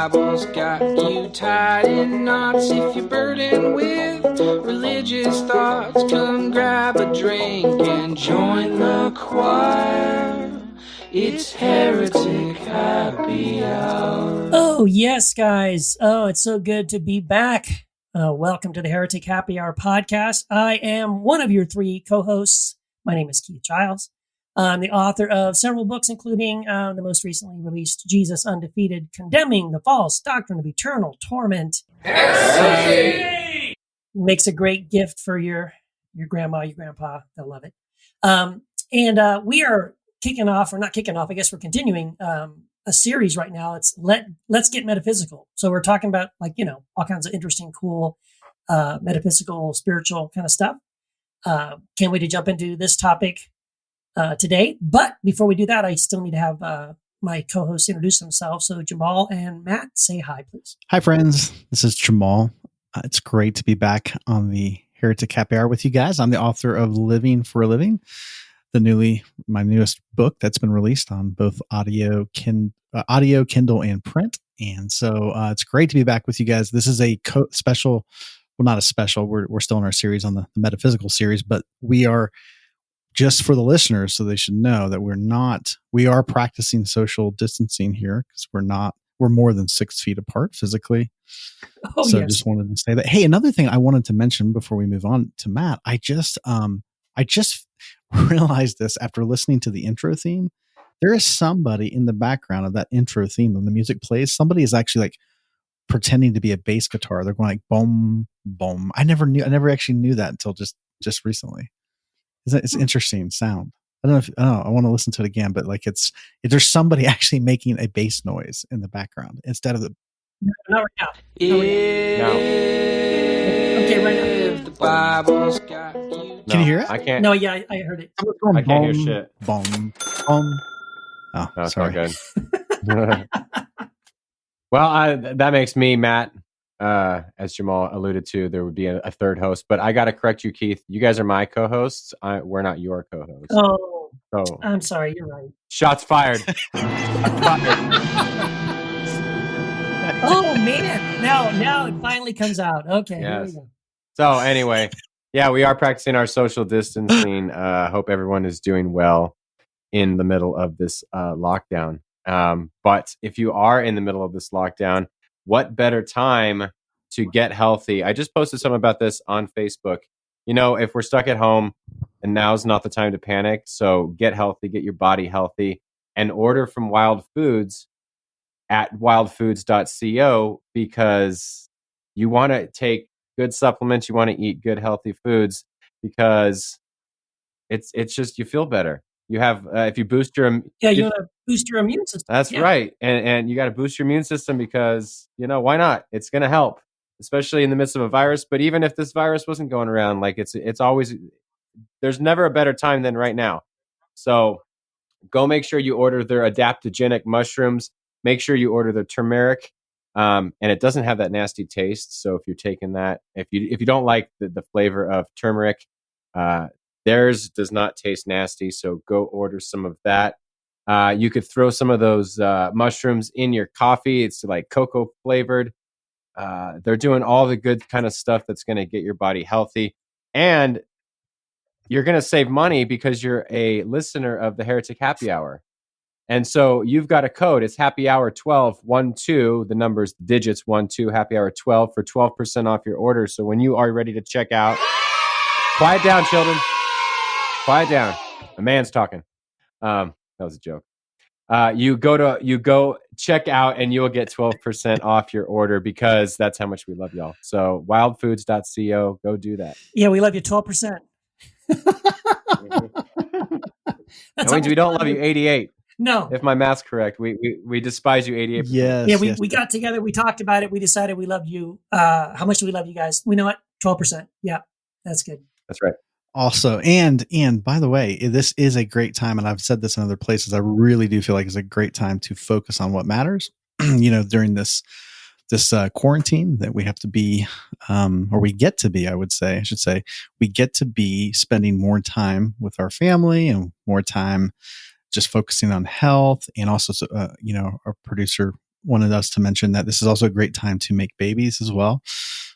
Bible's got you tied in knots. If you're burdened with religious thoughts, come grab a drink and join the choir. It's Heretic Happy Hour. Oh, yes, guys. Oh, it's so good to be back. Welcome to the Heretic Happy Hour podcast. I am one of your three co-hosts. My name is Keith Giles. I'm the author of several books, including the most recently released Jesus Undefeated, Condemning the False Doctrine of Eternal Torment. Heresy! Makes a great gift for your grandma, your grandpa. They'll love it. And we are kicking off, or not kicking off, I guess we're continuing a series right now. It's Let's Get Metaphysical. So we're talking about all kinds of interesting, cool, metaphysical, spiritual kind of stuff. Can't wait to jump into this topic today. But before we do that, I still need to have my co-hosts introduce themselves. So Jamal and Matt, say hi, please. Hi, friends. This is Jamal. It's great to be back on the Heretic Happy Hour with you guys. I'm the author of Living for a Living, my newest book that's been released on both audio, Kindle, and print. And so it's great to be back with you guys. This is a special, well, not a special. We're still in our series on the metaphysical series, but we are just for the listeners, so they should know that we are practicing social distancing here because we're more than 6 feet apart physically. Oh, so yes. Just wanted to say that. Hey, another thing I wanted to mention before we move on to Matt, I just realized this after listening to the intro theme. There is somebody in the background of that intro theme when the music plays. Somebody is actually like pretending to be a bass guitar. They're going like boom, boom. I never actually knew that until just recently. It's an interesting sound. I don't know. I want to listen to it again, but there's somebody actually making a bass noise in the background instead of the. Not right now. No. Okay, right now. The Bible's got you. Can you hear it? I can't. No, yeah, I heard it. I can't hear shit. Boom, boom. Oh, No, it's sorry. not good. Well, that makes me, Matt, as Jamal alluded to, there would be a third host, but I got to correct you, Keith. You guys are my co-hosts. We're not your co-hosts. Oh, So, I'm sorry. You're right. shots fired. Oh, man. Now it finally comes out. Okay. Yes. Here we go. So anyway, yeah, we are practicing our social distancing. Hope everyone is doing well in the middle of this lockdown. But if you are in the middle of this lockdown, what better time to get healthy? I just posted something about this on Facebook. If we're stuck at home, and now's not the time to panic. So get healthy, get your body healthy, and order from Wild Foods at wildfoods.co because you want to take good supplements. You want to eat good, healthy foods because it's just, you feel better. You have, if you boost your, you want to boost your immune system. that's right. And you got to boost your immune system because, why not? It's going to help, especially in the midst of a virus. But even if this virus wasn't going around, it's always, there's never a better time than right now. So go make sure you order their adaptogenic mushrooms. Make sure you order the turmeric. And it doesn't have that nasty taste. So if you're taking that, if you don't like the flavor of turmeric, theirs does not taste nasty. So go order some of that. You could throw some of those mushrooms in your coffee. It's like cocoa flavored. They're doing all the good kind of stuff that's going to get your body healthy. And you're going to save money because you're a listener of the Heretic Happy Hour. And so you've got a code. It's Happy Hour 12, 12, the numbers, digits 12, Happy Hour 12 for 12% off your order. So when you are ready to check out, quiet down, children. Quiet down. A man's talking. That was a joke. You go check out and you'll get 12% off your order because that's how much we love y'all. So wildfoods.co, go do that. Yeah, we love you 12%. That means we don't love you 88. No. If my math's correct, we despise you 88%. Yes. Yeah, we got together, we talked about it, we decided we love you. How much do we love you guys? We know what? 12%. Yeah, that's good. That's right. Also, and by the way, this is a great time, and I've said this in other places, I really do feel like it's a great time to focus on what matters, during this quarantine that we have to be, or we get to be, I should say, we get to be spending more time with our family and more time just focusing on health. And also, our producer wanted us to mention that this is also a great time to make babies as well.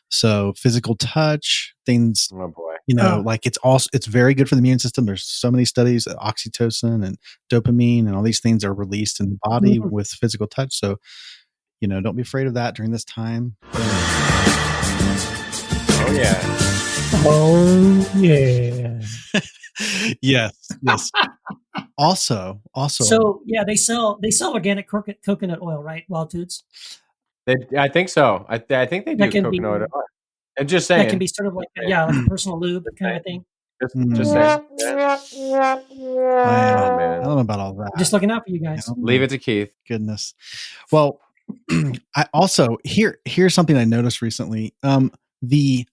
So physical touch, things, Oh boy. like it's very good for the immune system. There's so many studies that oxytocin and dopamine and all these things are released in the body with physical touch. So, don't be afraid of that during this time. Oh yeah. Oh yeah. Yes. Also. So yeah, they sell organic coconut oil, right? Wild Toots. I think so. I think they do coconut oil. And just saying. That can be sort of like a personal lube kind of thing. Just saying. Wow, man. I don't know about all that. Just looking out for you guys. Leave it to Keith. Goodness. Well, I also here's something I noticed recently. The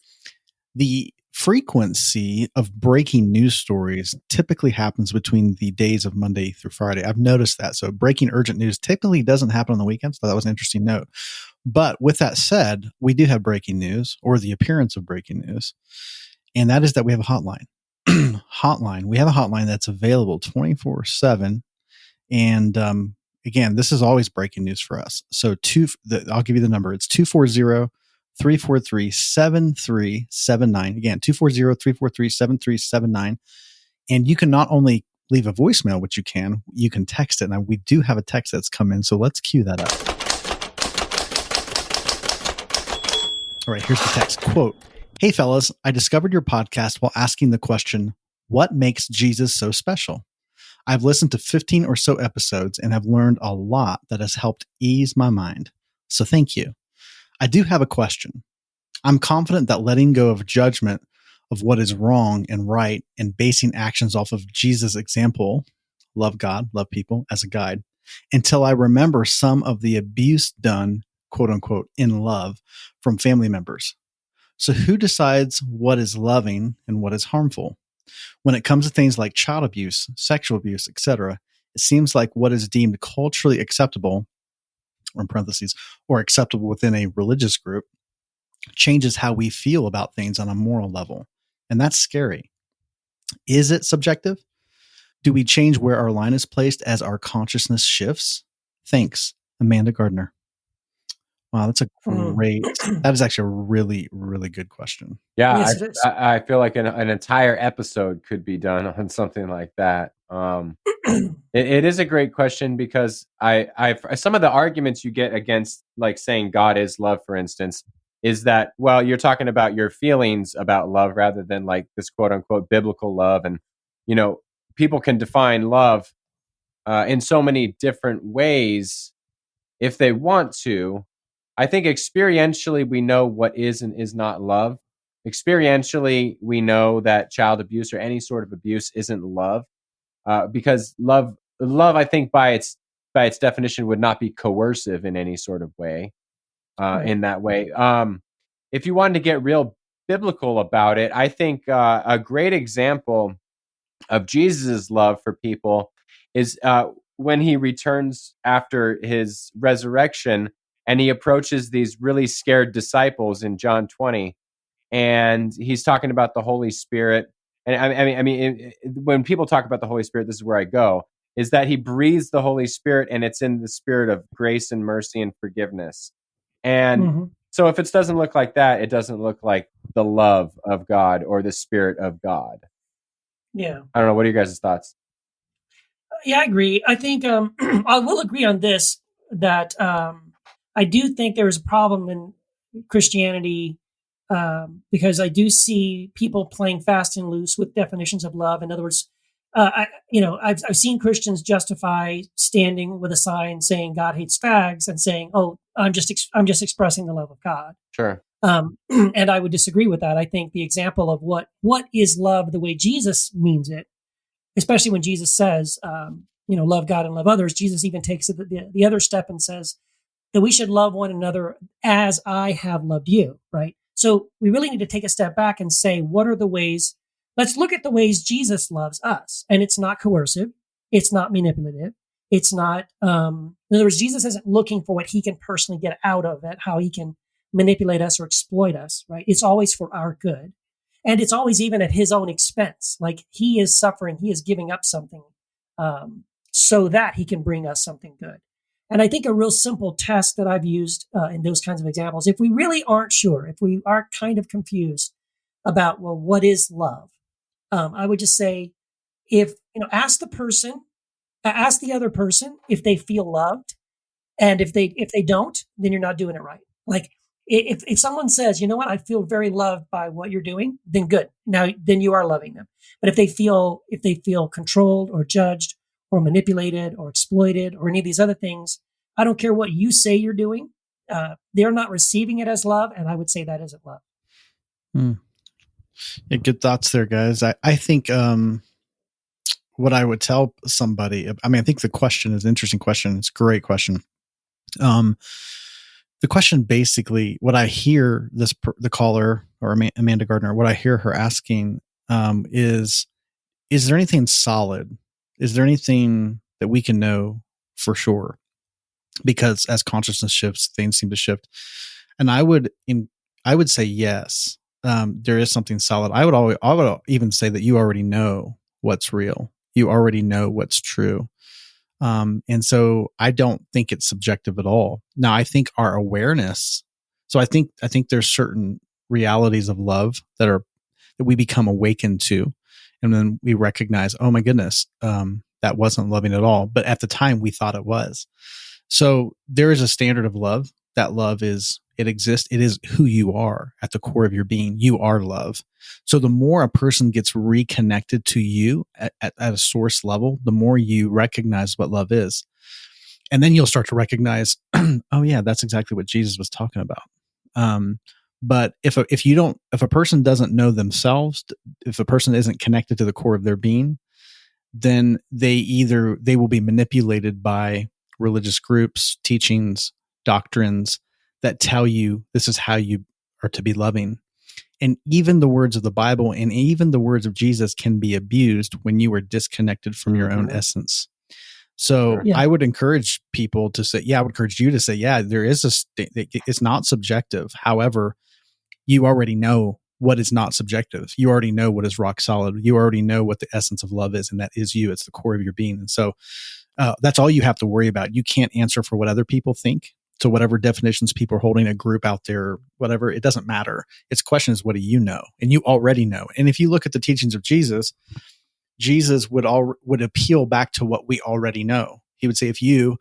frequency of breaking news stories typically happens between the days of Monday through Friday. I've noticed that. So breaking urgent news typically doesn't happen on the weekends. So that was an interesting note. But with that said, we do have breaking news, or the appearance of breaking news. And that is that we have a hotline. We have a hotline that's available 24/7. And again, this is always breaking news for us. So I'll give you the number. It's 240-343-7379. Again, 240-343-7379. And you can not only leave a voicemail, which you can text it. Now, we do have a text that's come in, so let's cue that up. All right, here's the text. Quote, "Hey, fellas, I discovered your podcast while asking the question, what makes Jesus so special? I've listened to 15 or so episodes and have learned a lot that has helped ease my mind. So thank you. I do have a question. I'm confident that letting go of judgment of what is wrong and right and basing actions off of Jesus' example, love God, love people, as a guide, until I remember some of the abuse done, quote unquote, in love from family members. So who decides what is loving and what is harmful? When it comes to things like child abuse, sexual abuse, etc., it seems like what is deemed culturally acceptable, or in parentheses, or acceptable within a religious group, changes how we feel about things on a moral level. And that's scary. Is it subjective? Do we change where our line is placed as our consciousness shifts? Thanks, Amanda Gardner." Wow, that is actually a really, really good question. Yeah, Yes, it is. I feel like an entire episode could be done on something like that. It is a great question because some of the arguments you get against, like, saying God is love, for instance, is that, well, you're talking about your feelings about love rather than like this quote unquote biblical love. And, people can define love in so many different ways if they want to. I think experientially we know what is and is not love. Experientially, we know that child abuse or any sort of abuse isn't love, because love, I think by its definition, would not be coercive in any sort of way. Right. In that way, if you wanted to get real biblical about it, I think a great example of Jesus' love for people is when he returns after his resurrection. And he approaches these really scared disciples in John 20, and he's talking about the Holy Spirit. And I mean, when people talk about the Holy Spirit, this is where I go, is that he breathes the Holy Spirit, and it's in the spirit of grace and mercy and forgiveness. And so if it doesn't look like that, it doesn't look like the love of God or the Spirit of God. Yeah. I don't know. What are your guys' thoughts? Yeah, I agree. I think I will agree on this, that I do think there is a problem in Christianity because I do see people playing fast and loose with definitions of love. In other words, I've seen Christians justify standing with a sign saying God hates fags and saying, "Oh, I'm just expressing the love of God." Sure. And I would disagree with that. I think the example of what is love the way Jesus means it, especially when Jesus says, love God and love others. Jesus even takes it the other step and says that we should love one another as I have loved you, right? So we really need to take a step back and say, what are the ways? Let's look at the ways Jesus loves us. And it's not coercive. It's not manipulative. It's not, in other words, Jesus isn't looking for what he can personally get out of it, how he can manipulate us or exploit us, right? It's always for our good. And it's always even at his own expense. Like, he is suffering, he is giving up something so that he can bring us something good. And I think a real simple test that I've used in those kinds of examples, if we really aren't sure, if we are kind of confused about, well, what is love? I would just say, ask ask the other person if they feel loved. And if they don't, then you're not doing it right. Like if someone says, you know what, I feel very loved by what you're doing, then good. Now, then you are loving them. But if they feel controlled or judged or manipulated or exploited or any of these other things, I don't care what you say you're doing. They're not receiving it as love. And I would say that isn't love. Yeah, good thoughts there, guys. I think, what I would tell somebody, I think the question is an interesting question. It's a great question. The question basically, what I hear the caller or Amanda Gardner, what I hear her asking, is there anything solid? Is there anything that we can know for sure? Because as consciousness shifts, things seem to shift. And I would say yes. There is something solid. I would even say that you already know what's real. You already know what's true. And so I don't think it's subjective at all. Now, I think our awareness. So I think there's certain realities of love that we become awakened to, and then we recognize, oh my goodness, that wasn't loving at all. But at the time, we thought it was. So there is a standard of love. That love it exists. It is who you are at the core of your being. You are love. So the more a person gets reconnected to you at a source level, the more you recognize what love is. And then you'll start to recognize, oh yeah, that's exactly what Jesus was talking about. But if a person doesn't know themselves, if a person isn't connected to the core of their being, then they will be manipulated by religious groups, teachings, doctrines that tell you this is how you are to be loving. And even the words of the Bible and even the words of Jesus can be abused when you are disconnected from your own essence. So I would encourage people to say, I would encourage you to say, there is it's not subjective. However, you already know what is not subjective. You already know what is rock solid. You already know what the essence of love is, and that is you. It's the core of your being. And so that's all you have to worry about. You can't answer for what other people think. So whatever definitions people are holding, a group out there, whatever, it doesn't matter. Its question is, what do you know? And you already know. And if you look at the teachings of Jesus would appeal back to what we already know. He would say, if you,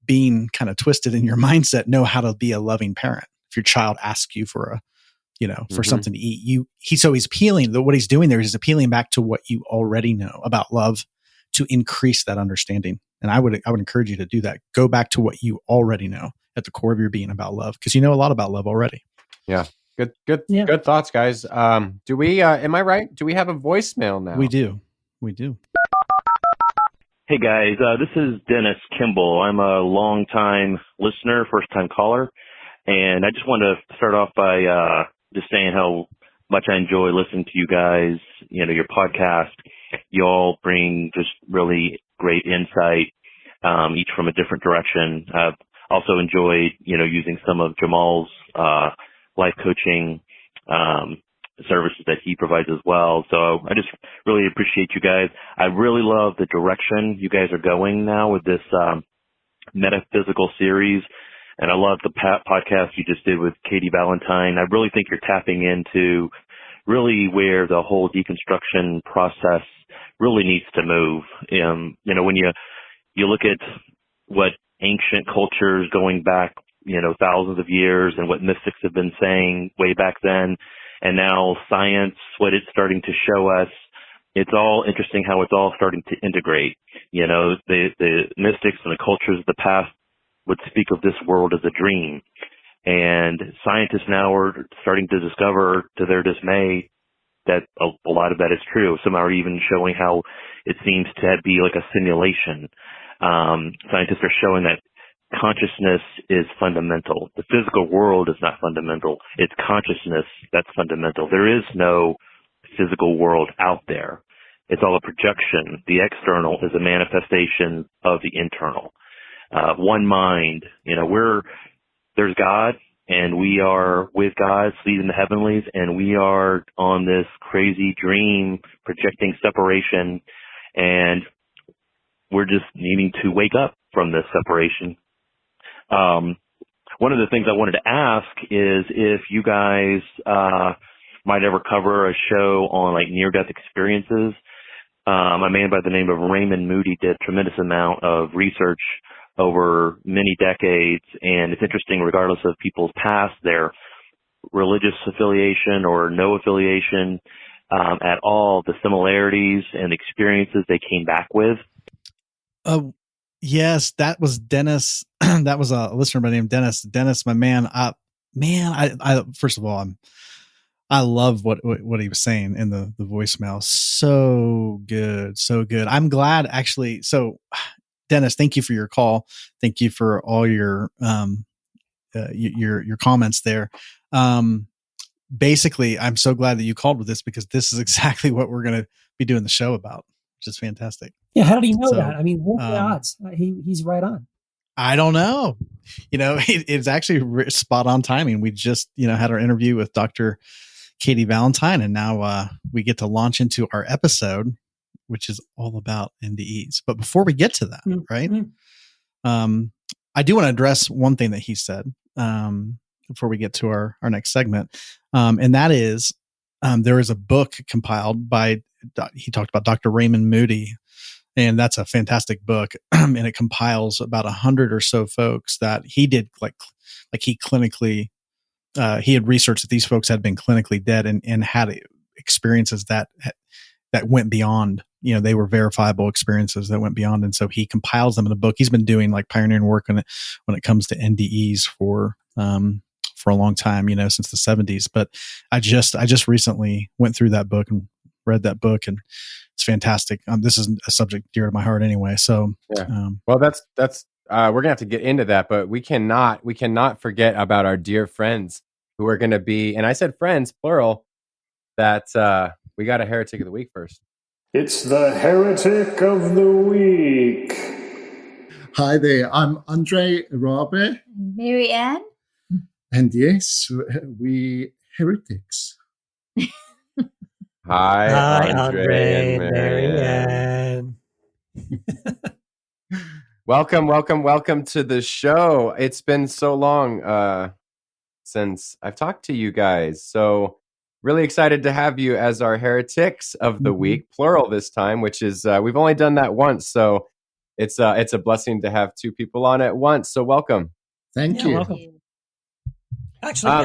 being kind of twisted in your mindset, know how to be a loving parent, if your child asks you for for something to eat, he's appealing. What he's doing there is appealing back to what you already know about love to increase that understanding. And I would encourage you to do that. Go back to what you already know at the core of your being about love, because you know a lot about love already. Yeah. Good thoughts, guys. Do we, am I right? Do we have a voicemail now? We do. Hey guys, this is Dennis Kimball. I'm a long-time listener, first-time caller, and I just want to start off by just saying how much I enjoy listening to you guys. Your podcast. You all bring just really great insight, each from a different direction. I've also enjoyed, using some of Jamal's life coaching services that he provides as well. So I just really appreciate you guys. I really love the direction you guys are going now with this metaphysical series. And I love the podcast you just did with Katie Valentine. I really think you're tapping into really where the whole deconstruction process really needs to move. When you look at what ancient cultures going back, thousands of years, and what mystics have been saying way back then, and now science, what it's starting to show us, it's all interesting how it's all starting to integrate. The mystics and the cultures of the past would speak of this world as a dream. And scientists now are starting to discover, to their dismay, that a lot of that is true. Some are even showing how it seems to be like a simulation. Scientists are showing that consciousness is fundamental. The physical world is not fundamental. It's consciousness that's fundamental. There is no physical world out there. It's all a projection. The external is a manifestation of the internal. One mind, there's God, and we are with God, seated in the heavenlies, and we are on this crazy dream projecting separation, and we're just needing to wake up from this separation One of the things I wanted to ask is if you guys might ever cover a show on like near-death experiences. A man by the name of Raymond Moody did a tremendous amount of research over many decades, and it's interesting, regardless of people's past, their religious affiliation or no affiliation at all, the similarities and experiences they came back with. Yes, that was Dennis. That was a listener by the name Dennis. Dennis, my man. I first of all, I love what he was saying in the voicemail. So good, so good. I'm glad actually. So, Dennis, thank you for your call. Thank you for all your comments there. Basically, I'm so glad that you called with this, because this is exactly what we're going to be doing the show about, which is fantastic. Yeah, how did he know that? I mean, what are the odds? He's right on. I don't know. It's actually spot on timing. We just, had our interview with Dr. Katie Valentine, and now we get to launch into our episode, which is all about NDEs. But before we get to that, right? I do want to address one thing that he said before we get to our next segment. And that is, there is a book compiled by, he talked about Dr. Raymond Moody, and that's a fantastic book. And it compiles about 100 or so folks that he did like he clinically, he had researched that these folks had been clinically dead and had experiences that went beyond, they were verifiable experiences that went beyond. And so he compiles them in a book. He's been doing like pioneering work when it comes to NDEs for a long time, since the 70s. But I just recently went through that book and read that book, and it's fantastic. This is a subject dear to my heart anyway. So, yeah. Well, that's we're gonna have to get into that, but we cannot forget about our dear friends who are going to be, and I said friends plural, that we got a heretic of the week first. It's the heretic of the week. Hi there, I'm Andre Rabe. Mary Ann. And yes, we heretics. Hi, Andre and Mary Ann. Welcome to the show. It's been so long since I've talked to you guys. So really excited to have you as our heretics of the week, plural this time, which is, we've only done that once. So it's a blessing to have two people on at once. So welcome. Thank you. Welcome. Actually, I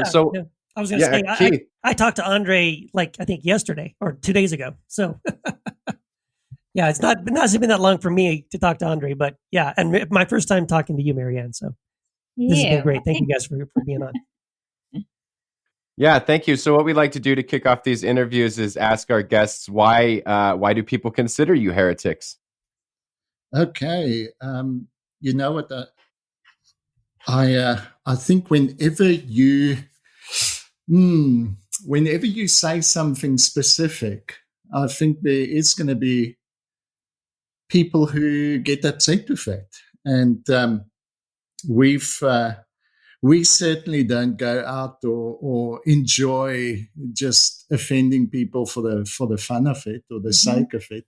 was going to say, I talked to Andre, I think yesterday or 2 days ago. So yeah, it's not been that long for me to talk to Andre, but yeah. And my first time talking to you, Marianne. So this has been great. Thank you guys for being on. Yeah, thank you. So what we like to do to kick off these interviews is ask our guests, why do people consider you heretics? Okay. You know what? I think whenever you say something specific, I think there is going to be people who get upset with that. And we certainly don't go out or enjoy just offending people for the fun of it or the sake of it.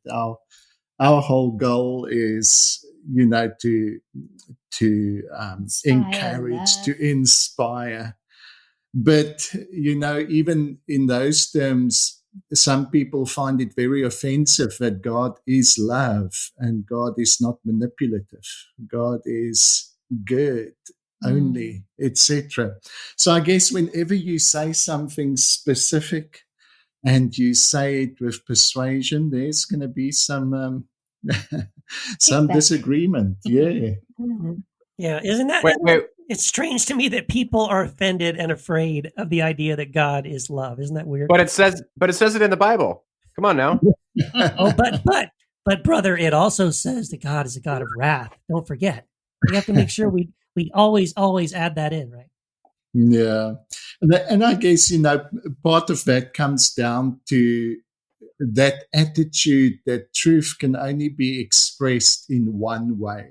Our whole goal is, to encourage, to inspire. But, even in those terms, some people find it very offensive that God is love and God is not manipulative. God is good only, etc. So I guess whenever you say something specific and you say it with persuasion, there's going to be some disagreement. Yeah. Yeah. Isn't that? Wait. It's strange to me that people are offended and afraid of the idea that God is love. Isn't that weird? But it says it in the Bible. Come on now. But brother, it also says that God is a God of wrath. Don't forget. We have to make sure we always add that in, right? Yeah. And I guess, part of that comes down to that attitude that truth can only be expressed in one way,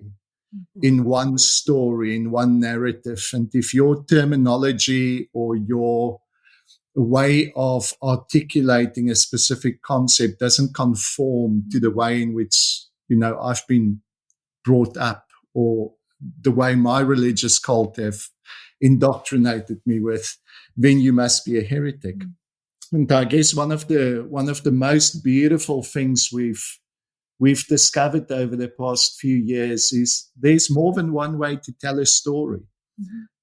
in one story, in one narrative. And if your terminology or your way of articulating a specific concept doesn't conform to the way in which, I've been brought up or the way my religious cult have indoctrinated me with, then you must be a heretic. And I guess one of the most beautiful things we've discovered over the past few years is there's more than one way to tell a story.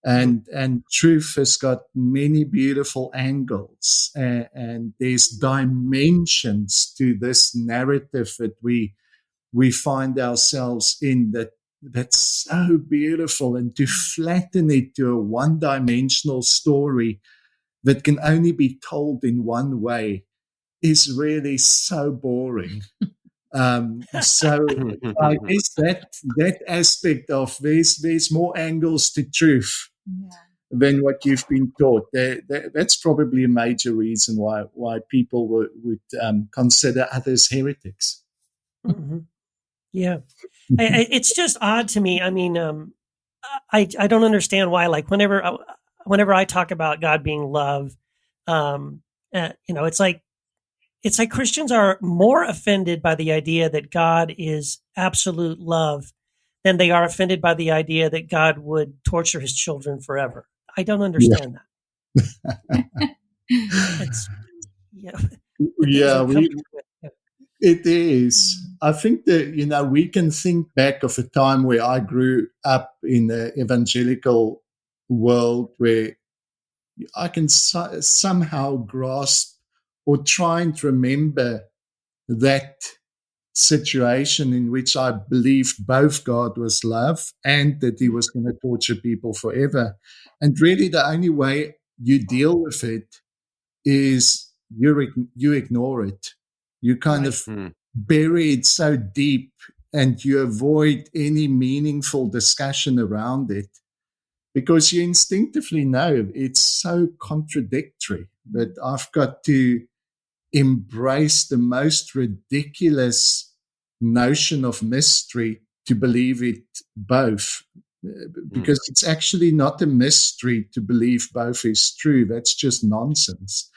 And truth has got many beautiful angles, and there's dimensions to this narrative that we find ourselves in that's so beautiful. And to flatten it to a one-dimensional story that can only be told in one way is really so boring. So I guess that aspect of there's more angles to truth than what you've been taught. That's probably a major reason why people would consider others heretics. Mm-hmm. Yeah, it's just odd to me. I mean, I don't understand why. Like whenever I talk about God being love, it's like Christians are more offended by the idea that God is absolute love than they are offended by the idea that God would torture his children forever. I don't understand that. It is. I think that, we can think back of a time where I grew up in the evangelical world where I can somehow grasp or try and remember that situation in which I believed both God was love and that he was going to torture people forever. And really the only way you deal with it is you ignore it. You kind of bury it so deep and you avoid any meaningful discussion around it because you instinctively know it's so contradictory that I've got to embrace the most ridiculous notion of mystery to believe it both, because it's actually not a mystery to believe both is true. That's just nonsense.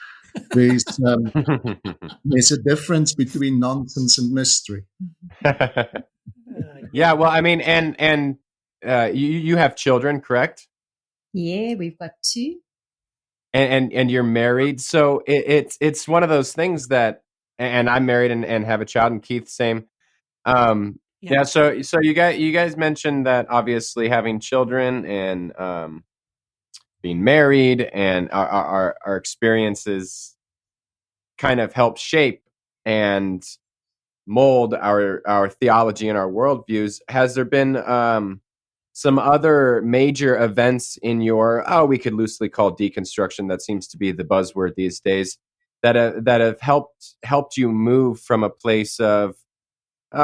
There's a difference between nonsense and mystery. Yeah, well, I mean, and you have children, correct? Yeah, we've got 2. And you're married, so it's one of those things that, and I'm married and have a child, and Keith same. Yeah. So you guys mentioned that obviously having children and being married and our experiences kind of help shape and mold our theology and our worldviews. Has there been some other major events in your, we could loosely call deconstruction, that seems to be the buzzword these days, that have helped you move from a place of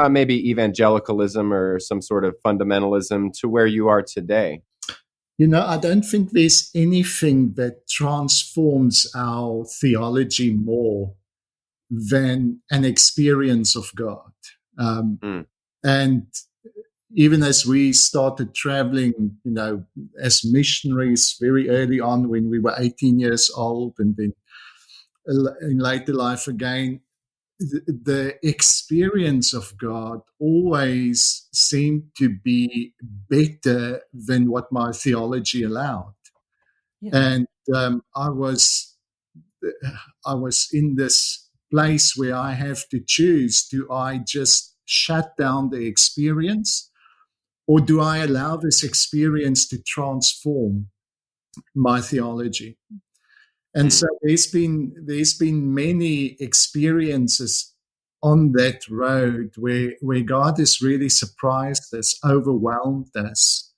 maybe evangelicalism or some sort of fundamentalism to where you are today? I don't think there's anything that transforms our theology more than an experience of God. And even as we started traveling, as missionaries very early on when we were 18 years old, and then in later life again, the experience of God always seemed to be better than what my theology allowed. And I was in this place where I have to choose: do I just shut down the experience, or do I allow this experience to transform my theology? And so there's been many experiences on that road where God has really surprised us, overwhelmed us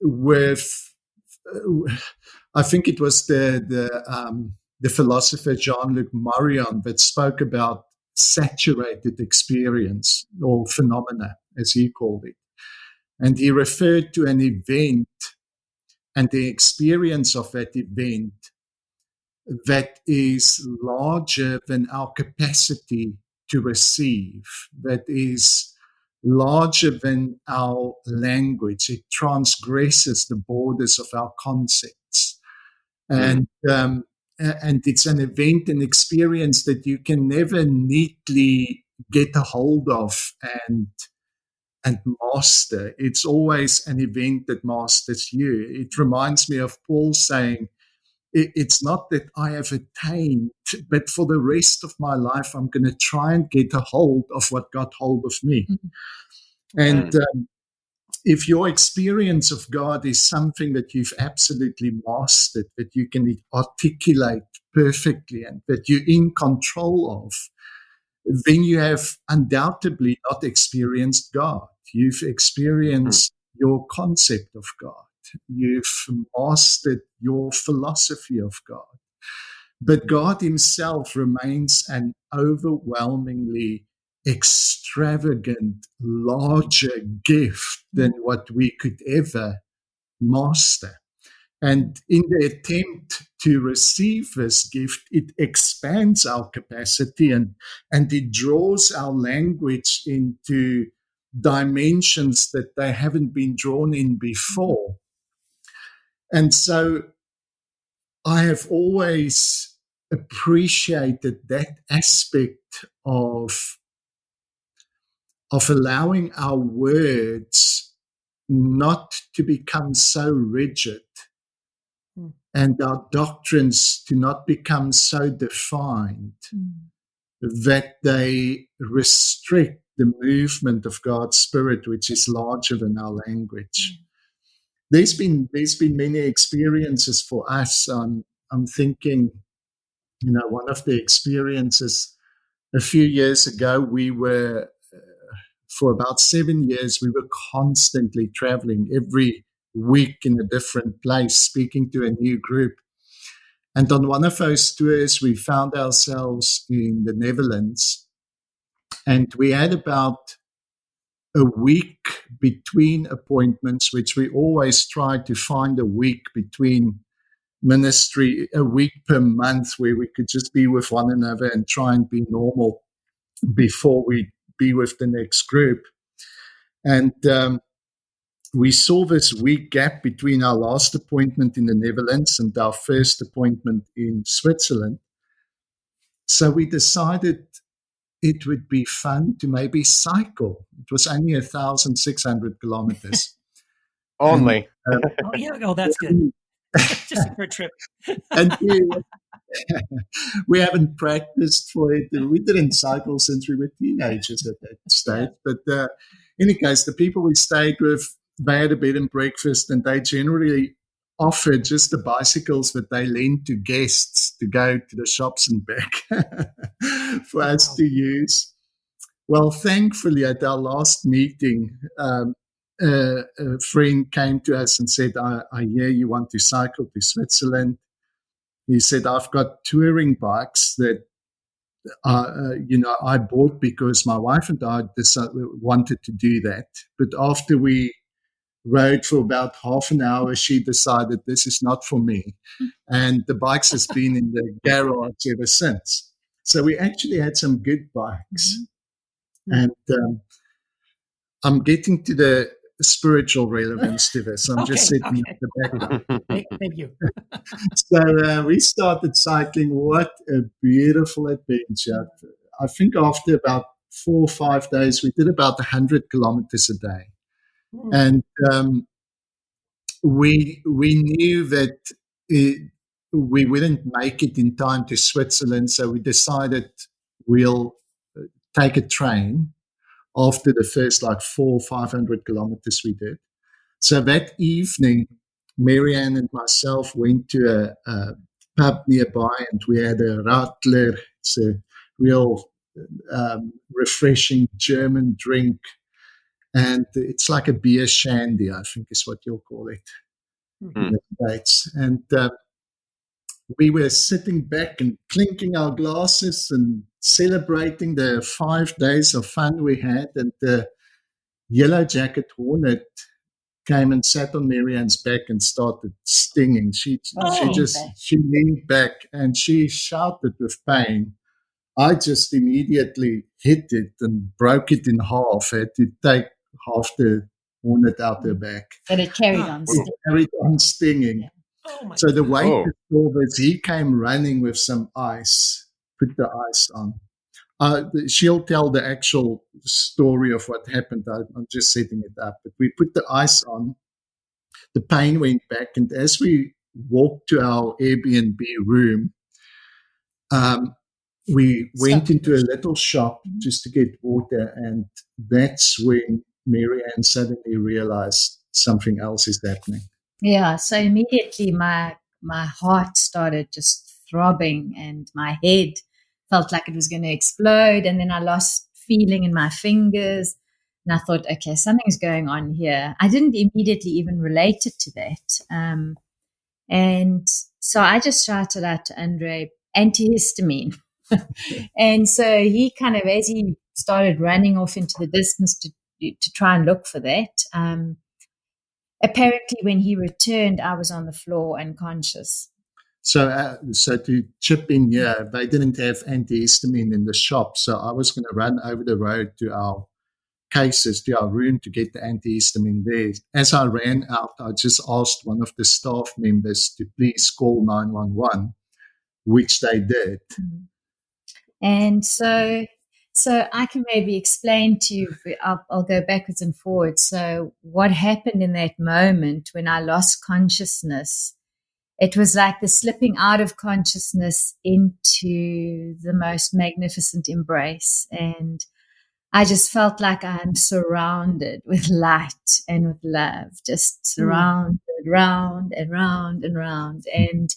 with. I think it was the philosopher Jean-Luc Marion that spoke about saturated experience, or phenomena, as he called it. And he referred to an event and the experience of that event that is larger than our capacity to receive, that is larger than our language. It transgresses the borders of our concepts. And it's an event, an experience that you can never neatly get a hold of and master. It's always an event that masters you. It reminds me of Paul saying, it's not that I have attained, but for the rest of my life, I'm going to try and get a hold of what got hold of me. Mm-hmm. And if your experience of God is something that you've absolutely mastered, that you can articulate perfectly and that you're in control of, then you have undoubtedly not experienced God. You've experienced your concept of God. You've mastered your philosophy of God. But God himself remains an overwhelmingly extravagant, larger gift than what we could ever master. And in the attempt to receive this gift, it expands our capacity and it draws our language into dimensions that they haven't been drawn in before. And so I have always appreciated that aspect of allowing our words not to become so rigid and our doctrines to not become so defined that they restrict the movement of God's Spirit, which is larger than our language. There's been many experiences for us. I'm thinking, one of the experiences a few years ago, we were, for about 7 years, we were constantly traveling every week in a different place, speaking to a new group. And on one of those tours, we found ourselves in the Netherlands, and we had about a week between appointments, which we always try to find a week between ministry, a week per month where we could just be with one another and try and be normal before we be with the next group. And we saw this week gap between our last appointment in the Netherlands and our first appointment in Switzerland. So we decided it would be fun to maybe cycle. It was only 1,600 kilometers. Only. And, that's good. Just a quick trip. And we haven't practiced for it. We didn't cycle since we were teenagers at that stage. But in any case, the people we stayed with, they had a bed and breakfast, and they generally offered just the bicycles that they lent to guests to go to the shops and back for us to use. Well, thankfully, at our last meeting, a friend came to us and said, I hear you want to cycle to Switzerland. He said, I've got touring bikes that I bought because my wife and I wanted to do that. But after we rode for about half an hour, she decided this is not for me. And the bikes has been in the garage ever since. So we actually had some good bikes. And I'm getting to the spiritual relevance to this. I'm just setting up the background. Thank you. So we started cycling. What a beautiful adventure. I think after about 4 or 5 days, we did about 100 kilometers a day. And we knew that we wouldn't make it in time to Switzerland, so we decided we'll take a train after the first 400 or 500 kilometers we did. So that evening, Marianne and myself went to a pub nearby, and we had a Radler. It's a real refreshing German drink. And it's like a beer shandy, I think is what you'll call it in the States. And we were sitting back and clinking our glasses and celebrating the 5 days of fun we had. And the yellow jacket hornet came and sat on Marianne's back and started stinging. She leaned back and she shouted with pain. I just immediately hit it and broke it in half. I had to take half the hornet out her back. And it carried on stinging. It carried on stinging. Yeah. Oh so the waiter saw this. He came running with some ice, put the ice on. She'll tell the actual story of what happened. I'm just setting it up. But we put the ice on. The pain went back, and as we walked to our Airbnb room, we went into a little shop just to get water, and that's when Marianne suddenly realized something else is happening. Yeah, so immediately my heart started just throbbing, and my head felt like it was going to explode, and then I lost feeling in my fingers, and I thought, okay, something's going on here. I didn't immediately even relate it to that, and so I just shouted out to Andre, antihistamine. And so he kind of, as he started running off into the distance to try and look for that, apparently when he returned, I was on the floor unconscious. So to chip in here, they didn't have antihistamine in the shop, so I was going to run over the road to our cases, to our room, to get the antihistamine there. As I ran out, I just asked one of the staff members to please call 911, which they did. And so I can maybe explain to you, I'll go backwards and forwards. So what happened in that moment when I lost consciousness, it was like the slipping out of consciousness into the most magnificent embrace. And I just felt like I'm surrounded with light and with love, just surrounded round and round and round. And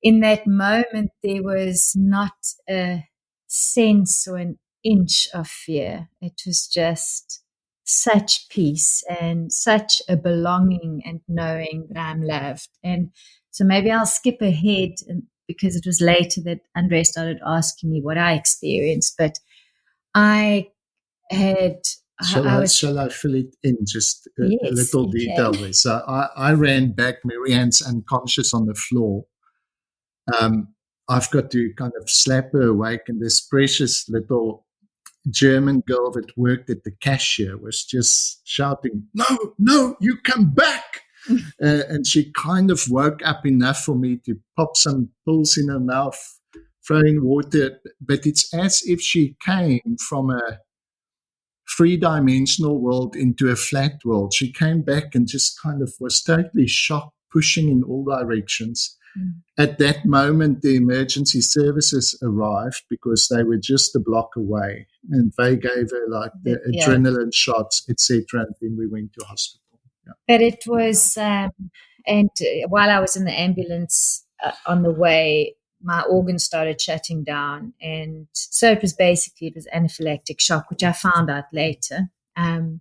in that moment, there was not a sense or an inch of fear. It was just such peace and such a belonging and knowing that I'm loved. And so maybe I'll skip ahead because it was later that Andre started asking me what I experienced. But I had... Shall I fill it in, just a little detail there? So I ran back. Marianne's unconscious on the floor. I've got to kind of slap her awake, and this precious little German girl that worked at the cashier was just shouting, no, you come back. And she kind of woke up enough for me to pop some pills in her mouth, throwing water. But it's as if she came from a three-dimensional world into a flat world. She came back and just kind of was totally shocked, pushing in all directions. At that moment, the emergency services arrived because they were just a block away, and they gave her like the adrenaline shots, etc. And then we went to hospital. But it was, and while I was in the ambulance on the way, my organs started shutting down, and so it was anaphylactic shock, which I found out later. And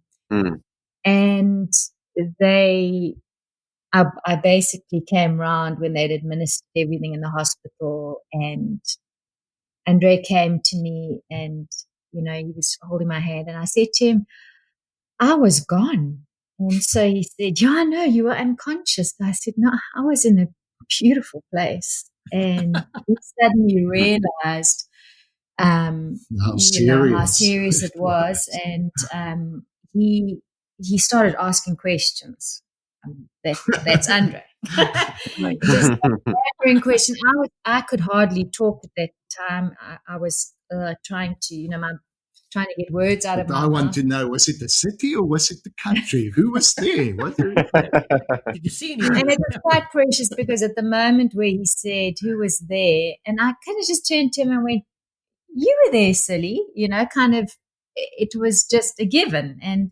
I basically came round when they'd administered everything in the hospital, and Andre came to me, and he was holding my hand, and I said to him, I was gone. And so he said, yeah, I know, you were unconscious. I said, no, I was in a beautiful place. And he suddenly realized how serious it was. And he started asking questions. That's Andre. Just answering questions. I could hardly talk at that time. I was trying to, trying to get words out of my mouth. I want to know, was it the city or was it the country? Who was there? Did you see anything? And it was quite precious because at the moment where he said who was there, and I kind of just turned to him and went, you were there, silly, kind of, it was just a given. And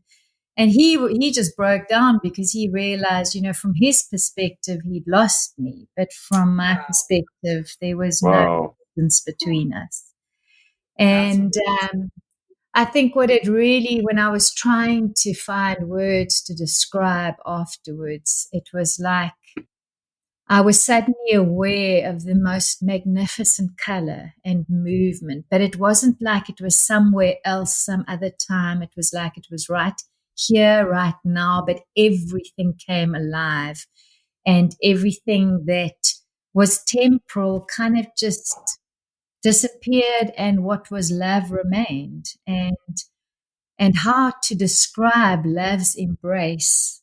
he just broke down because he realized, from his perspective, he'd lost me. But from my perspective, there was no distance between us. And I think when I was trying to find words to describe afterwards, it was like I was suddenly aware of the most magnificent color and movement, but it wasn't like it was somewhere else, some other time. It was like it was right here, right now, but everything came alive, and everything that was temporal kind of just disappeared, and what was love remained. And how to describe love's embrace,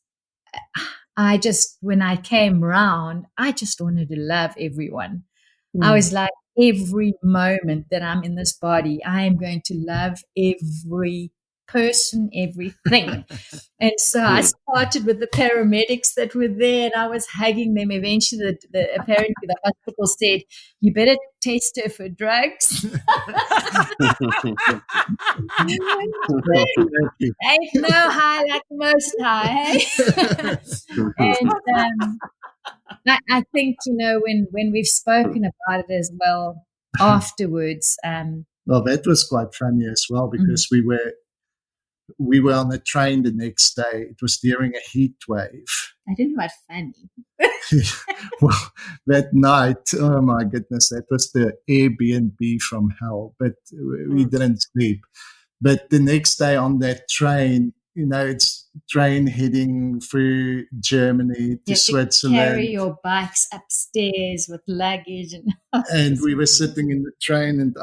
when I came round, I just wanted to love everyone. I was like, every moment that I'm in this body, I am going to love every person, everything. And so I started with the paramedics that were there, and I was hugging them. Eventually, apparently the hospital said, "You better test her for drugs." Ain't no high like the most high. And I think, when we've spoken about it as well afterwards. Well, that was quite funny as well, because we were on a train the next day. It was during a heat wave. I didn't know what funny. Well, that night, oh my goodness, that was the Airbnb from hell, but we didn't sleep. But the next day on that train, it's train heading through Germany to Switzerland. Carry your bikes upstairs with luggage. And we were sitting in the train, and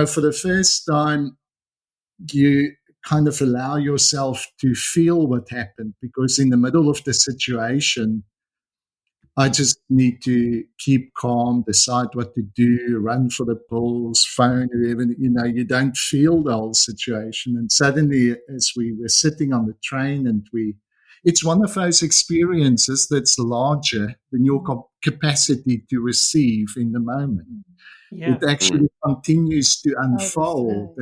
for the first time, you kind of allow yourself to feel what happened, because in the middle of the situation, I just need to keep calm, decide what to do, run for the pills, phone whoever, you don't feel the whole situation. And suddenly, as we were sitting on the train, and it's one of those experiences that's larger than your capacity to receive in the moment. Yeah. It actually continues to unfold.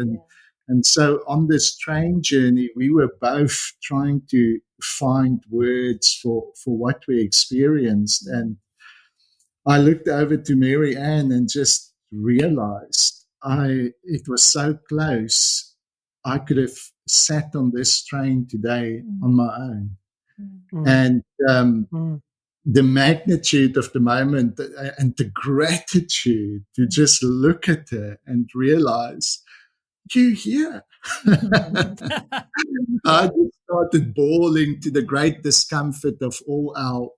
And so on this train journey, we were both trying to find words for what we experienced. And I looked over to Mary Ann and just realized it was so close. I could have sat on this train today on my own. And the magnitude of the moment and the gratitude to just look at her and realize, you here? I just started bawling, to the great discomfort of all our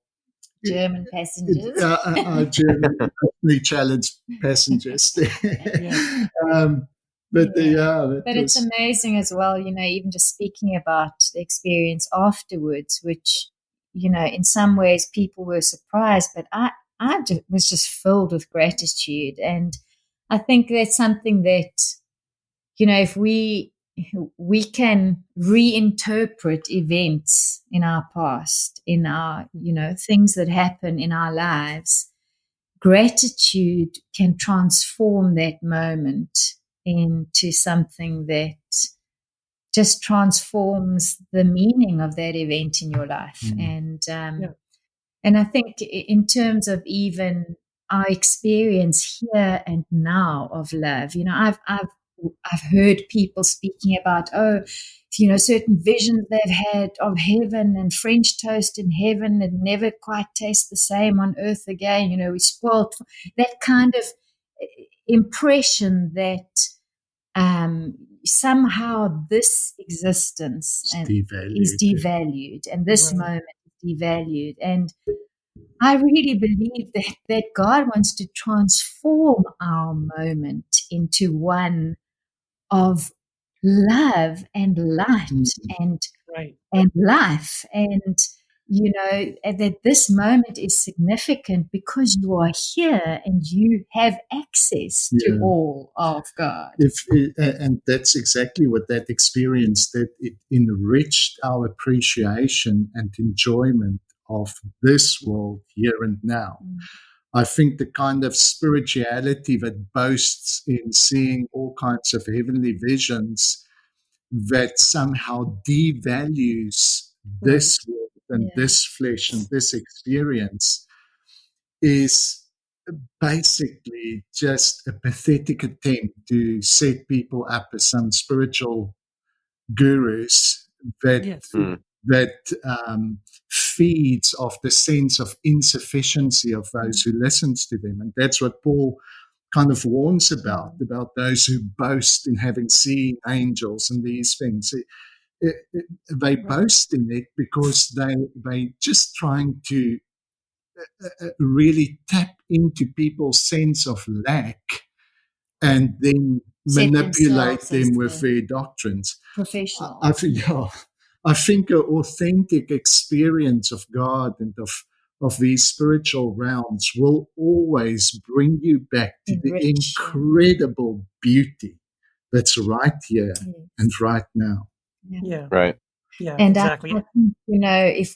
German passengers. Our German challenged passengers. But it's amazing as well, even just speaking about the experience afterwards, which, in some ways people were surprised, but I was just filled with gratitude. And I think that's something that, if we can reinterpret events in our past, in our, things that happen in our lives, gratitude can transform that moment into something that just transforms the meaning of that event in your life. And I think in terms of even our experience here and now of love, I've heard people speaking about, certain visions they've had of heaven and French toast in heaven and never quite taste the same on earth again. We spoiled that kind of impression that somehow this existence is devalued and this moment is devalued. And I really believe that God wants to transform our moment into one of love and light and life. And, that this moment is significant because you are here and you have access to all of God. And that's exactly what that experience, that it enriched our appreciation and enjoyment of this world here and now. I think the kind of spirituality that boasts in seeing all kinds of heavenly visions that somehow devalues this world and this flesh and this experience is basically just a pathetic attempt to set people up as some spiritual gurus that feeds off the sense of insufficiency of those who listens to them. And that's what Paul kind of warns about those who boast in having seen angels and these things. They boast in it because they just trying to really tap into people's sense of lack and then manipulate them with their doctrines. Professional. I think an authentic experience of God and of of these spiritual realms will always bring you back to the incredible beauty that's right here and right now. Yeah. Right. Yeah, And exactly. I think, if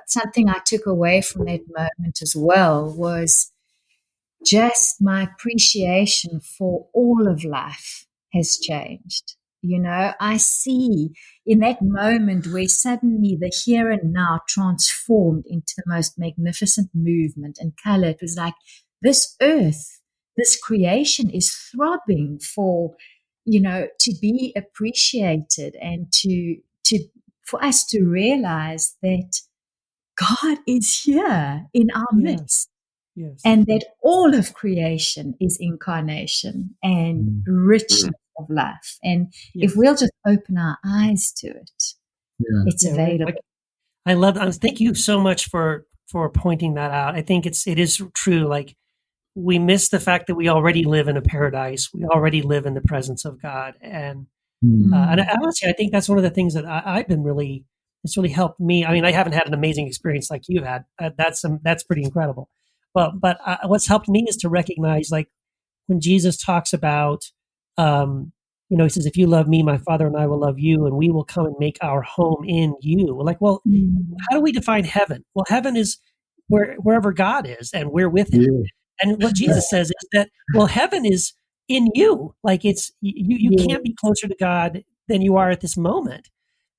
something I took away from that moment as well was just my appreciation for all of life has changed. I see in that moment where suddenly the here and now transformed into the most magnificent movement and color. It was like this earth, this creation is throbbing for, to be appreciated and for us to realize that God is here in our midst. Yes. And that all of creation is incarnation and richness of life. And if we'll just open our eyes to it, it's available. I love that. Thank you so much for pointing that out. I think it is true. Like, we miss the fact that we already live in a paradise. We already live in the presence of God. And honestly, I think that's one of the things that I've been it's really helped me. I mean, I haven't had an amazing experience like you had. That's pretty incredible. But what's helped me is to recognize, like, when Jesus talks about, he says, if you love me, my Father and I will love you, and we will come and make our home in you. We're like, well, how do we define heaven? Well, heaven is wherever God is, and we're with him. Yeah. And what Jesus says is that, well, heaven is in you. Like, it's you can't be closer to God than you are at this moment.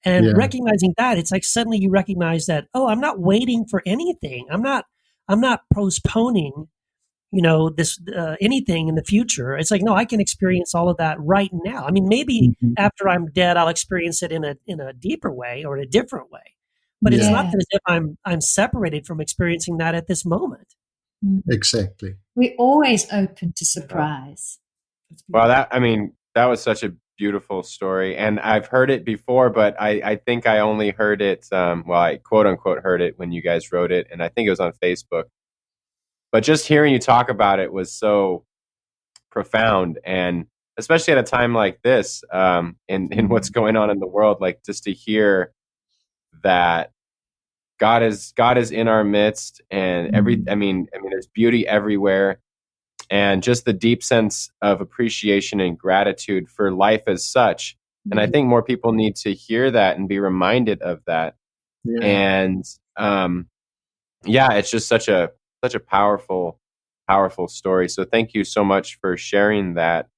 And recognizing that, it's like suddenly you recognize that, oh, I'm not waiting for anything. I'm not postponing, this anything in the future. It's like, no, I can experience all of that right now. I mean, maybe after I'm dead, I'll experience it in a deeper way or in a different way. But it's not that as if I'm separated from experiencing that at this moment. Exactly. We're always open to surprise. Well, that was such a beautiful story, and I've heard it before, but I think I only heard it. I quote unquote heard it when you guys wrote it, and I think it was on Facebook. But just hearing you talk about it was so profound, and especially at a time like this, in what's going on in the world, like, just to hear that God is in our midst, and there's beauty everywhere, and just the deep sense of appreciation and gratitude for life as such. And I think more people need to hear that and be reminded of that. Yeah. And it's just such a powerful story. So thank you so much for sharing that.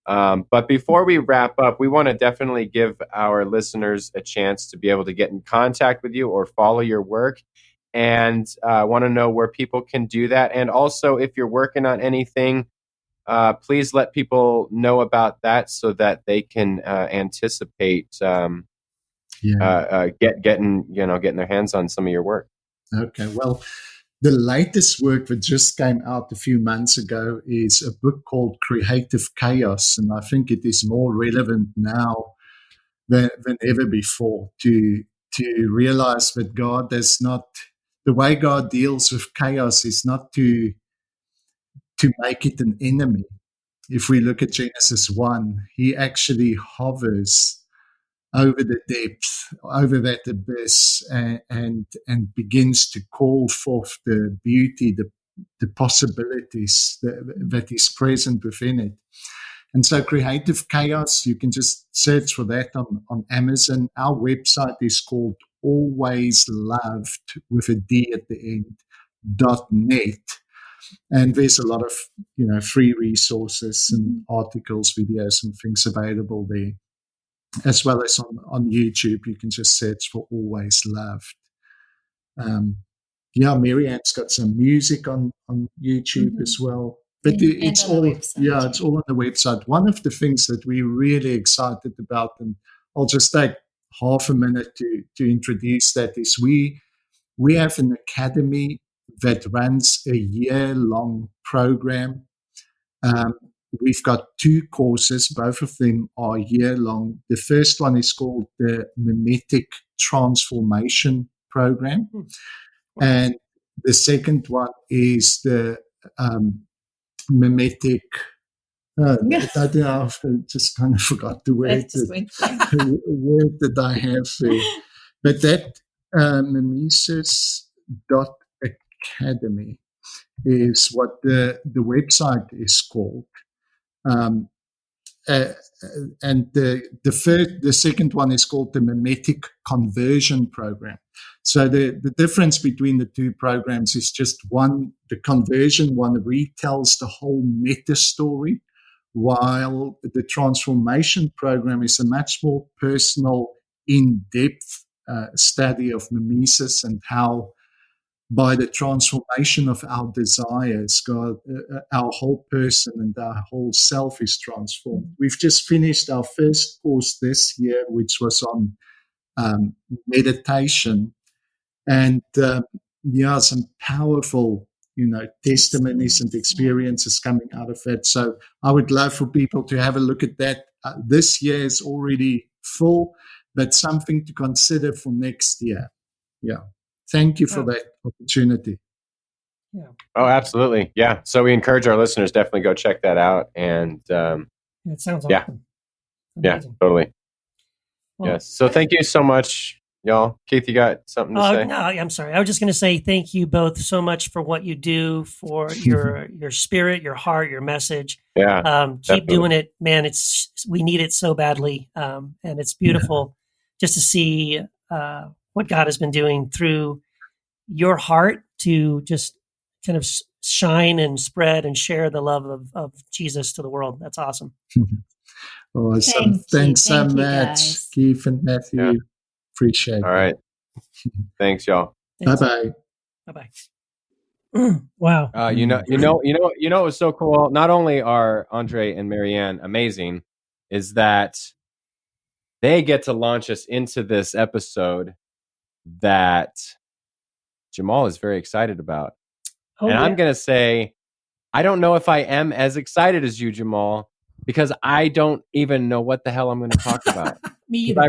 But before we wrap up, we want to definitely give our listeners a chance to be able to get in contact with you or follow your work, and want to know where people can do that. And also, if you're working on anything, please let people know about that so that they can anticipate getting their hands on some of your work. Okay, well, the latest work that just came out a few months ago is a book called Creative Chaos, and I think it is more relevant now than ever before to realize that God does not, the way God deals with chaos is not to make it an enemy. If we look at Genesis 1, he actually hovers over the depth, over that abyss, and begins to call forth the beauty, the possibilities that is present within it. And so Creative Chaos, you can just search for that on Amazon. Our website is called Always Loved, with a D at the end, .net. And there's a lot of free resources and articles, videos, and things available there, as well as on YouTube. You can just search for Always Loved. Marianne's got some music on YouTube as well. But it's all it's all on the website. One of the things that we're really excited about, and I'll just take half a minute to introduce that, is we have an academy that runs a year-long program. We've got 2 courses. Both of them are year-long. The first one is called the Mimetic Transformation Program. And the second one is the Mimetic... I don't know, I just kind of forgot the word, word that I have there. But that mimesis.academy, Academy is what the website is called. And the second one is called the Mimetic Conversion Program. So the difference between the two programs is just one, the conversion one retells the whole meta story, while the transformation program is a much more personal, in-depth study of mimesis and how by the transformation of our desires, God, our whole person and our whole self is transformed. We've just finished our first course this year, which was on meditation, and some powerful, testimonies and experiences coming out of it. So I would love for people to have a look at that. This year is already full, but something to consider for next year. Yeah. Thank you for that opportunity. Yeah. Oh, absolutely. Yeah. So we encourage our listeners, definitely go check that out. And it sounds yeah. awesome. Yeah, totally. Well, yes. So thank you so much, y'all. Keith, you got something to say? No, I'm sorry. I was just going to say thank you both so much for what you do, for your spirit, your heart, your message. Yeah. Keep doing it, man. We need it so badly. And it's beautiful just to see what God has been doing through your heart to just kind of shine and spread and share the love of Jesus to the world. That's awesome. Awesome. Thanks so much, guys. Keith and Matthew. Yeah. Appreciate it. All right. Thanks, y'all. Bye-bye. Bye-bye. Wow. You know what was so cool? Not only are Andre and Marianne amazing, is that they get to launch us into this episode that Jamal is very excited about. I'm going to say, I don't know if I am as excited as you, Jamal, because I don't even know what the hell I'm going to talk about. Me either.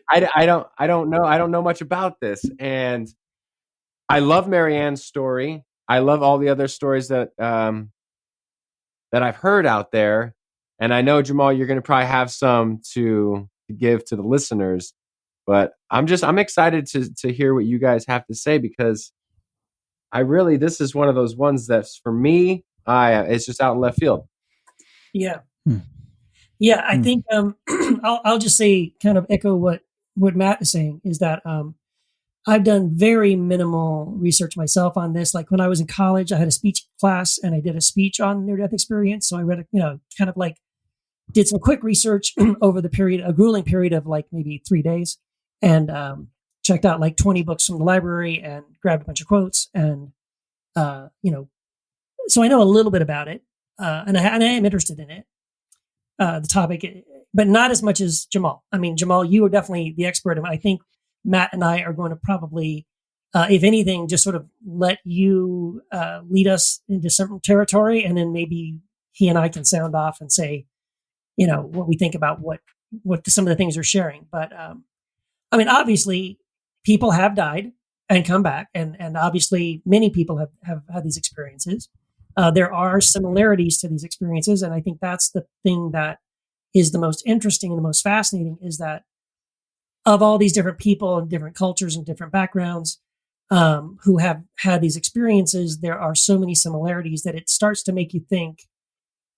I don't know. I don't know much about this. And I love Marianne's story. I love all the other stories that I've heard out there. And I know, Jamal, you're going to probably have some to give to the listeners. But I'm excited to hear what you guys have to say, because this is one of those ones that's, for me, it's just out in left field. Yeah. Yeah. I think I'll just say, kind of echo what Matt is saying, is that I've done very minimal research myself on this. Like when I was in college, I had a speech class and I did a speech on near-death experience. So I read, kind of like did some quick research over a grueling period of like maybe 3 days, and checked out like 20 books from the library and grabbed a bunch of quotes. And, so I know a little bit about it, and I am interested in it, the topic, but not as much as Jamal. I mean, Jamal, you are definitely the expert. And I think Matt and I are going to probably, if anything, just sort of let you lead us into some territory, and then maybe he and I can sound off and say, what we think about what some of the things you're sharing. But I mean, obviously, people have died and come back, and obviously, many people have had these experiences. There are similarities to these experiences, and I think that's the thing that is the most interesting and the most fascinating, is that of all these different people and different cultures and different backgrounds who have had these experiences, there are so many similarities that it starts to make you think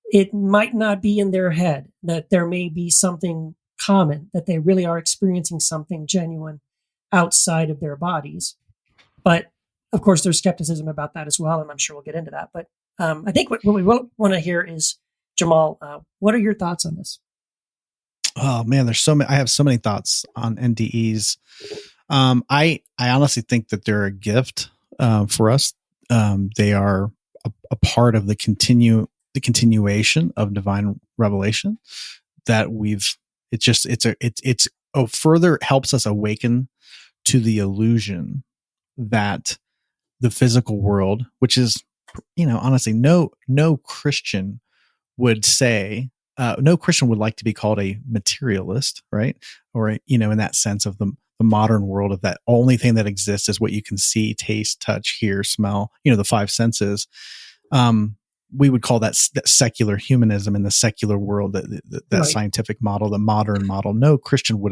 it might not be in their head, that there may be something common, that they really are experiencing something genuine outside of their bodies. But of course, there's skepticism about that as well, and I'm sure we'll get into that. But I think what we want to hear is, Jamal, what are your thoughts on this? Oh man, there's so many. I have so many thoughts on NDEs. I honestly think that they're a gift for us. They are a part of the continuation of divine revelation that it's further helps us awaken to the illusion that the physical world, which is, honestly, no Christian would say, no Christian would like to be called a materialist, right? Or, in that sense of the modern world, of that only thing that exists is what you can see, taste, touch, hear, smell, the five senses. We would call that secular humanism in the secular world, that right. Scientific model, the modern model. No Christian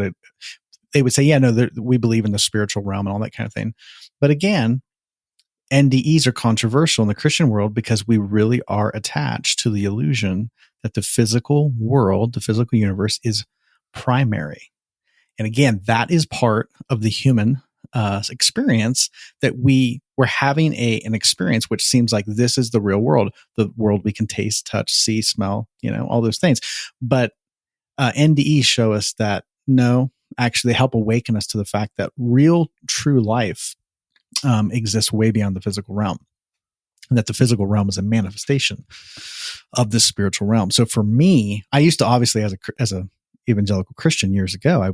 they would say, yeah, no, we believe in the spiritual realm and all that kind of thing. But again, NDEs are controversial in the Christian world because we really are attached to the illusion that the physical world, the physical universe, is primary. And again, that is part of the human experience, that we're having an experience which seems like this is the real world, the world we can taste, touch, see, smell, all those things. But NDEs show us that no, actually they help awaken us to the fact that real, true life exists way beyond the physical realm, and that the physical realm is a manifestation of the spiritual realm. So for me, I used to, obviously, as a evangelical Christian years ago, I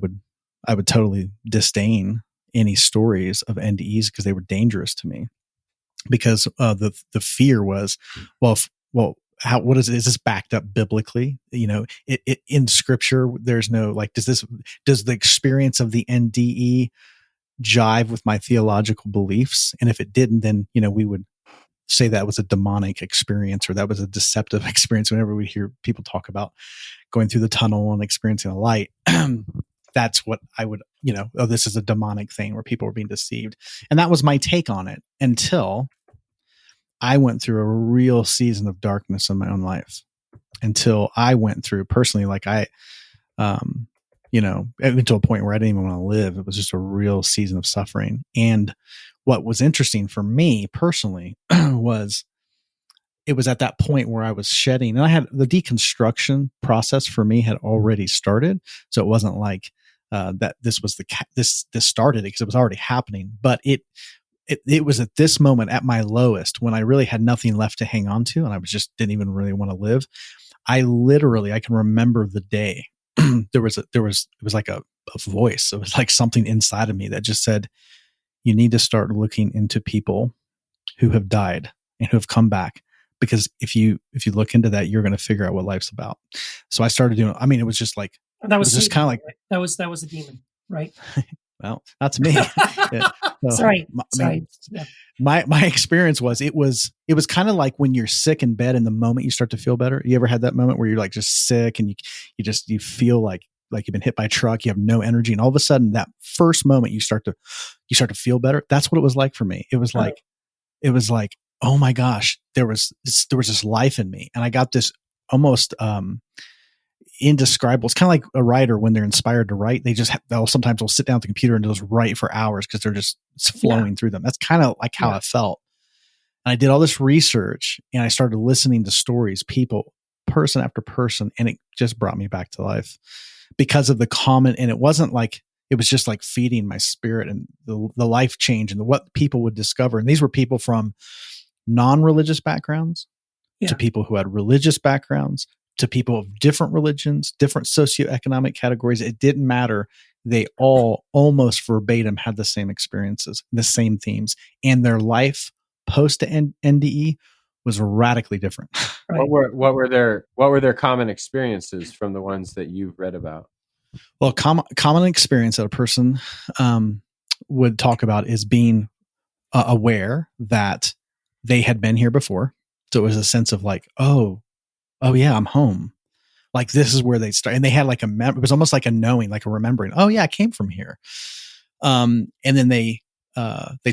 would totally disdain any stories of NDEs because they were dangerous to me, because the fear was, what is it? Is this backed up biblically? It in scripture, there's no, like, does the experience of the NDE jive with my theological beliefs? And if it didn't, then, we would say that was a demonic experience, or that was a deceptive experience. Whenever we hear people talk about going through the tunnel and experiencing a light, that's what I would, this is a demonic thing where people were being deceived. And that was my take on it until I went through a real season of darkness in my own life, until I went through personally, like even to a point where I didn't even want to live. It was just a real season of suffering. And what was interesting for me personally was, it was at that point where I was shedding, and I had the deconstruction process for me had already started. So it wasn't like that this was this started, because it was already happening. But it was at this moment, at my lowest, when I really had nothing left to hang on to, and I didn't even really want to live. I can remember the day. It was like a voice. It was like something inside of me that just said, you need to start looking into people who have died and who have come back, because if you look into that, you're going to figure out what life's about. So I started doing, it was just like, that was just kind of like, that was a demon, right? Well, not to me. Yeah. So, Sorry. My experience was, it was kind of like when you're sick in bed and the moment you start to feel better. You ever had that moment where you're like just sick and you feel like you've been hit by a truck, you have no energy, and all of a sudden that first moment you start to feel better. That's what it was like for me. It was like, oh my gosh, there was this life in me, and I got this almost indescribable. It's kind of like a writer when they're inspired to write. They'll sometimes sit down at the computer and just write for hours because they're just flowing through them. That's kind of like how I felt. And I did all this research, and I started listening to stories, people, person after person, and it just brought me back to life because of the common. And it wasn't like, it was just like feeding my spirit and the life change and what people would discover. And these were people from non-religious backgrounds to people who had religious backgrounds, to people of different religions, different socioeconomic categories. It didn't matter. They all almost verbatim had the same experiences, the same themes, and their life post NDE was radically different. Right. What were their common experiences from the ones that you've read about? Well, common experience that a person would talk about is being aware that they had been here before. So it was a sense of like, oh yeah, I'm home. Like, this is where they start. And they had like it was almost like a knowing, like a remembering. Oh yeah, I came from here. And then they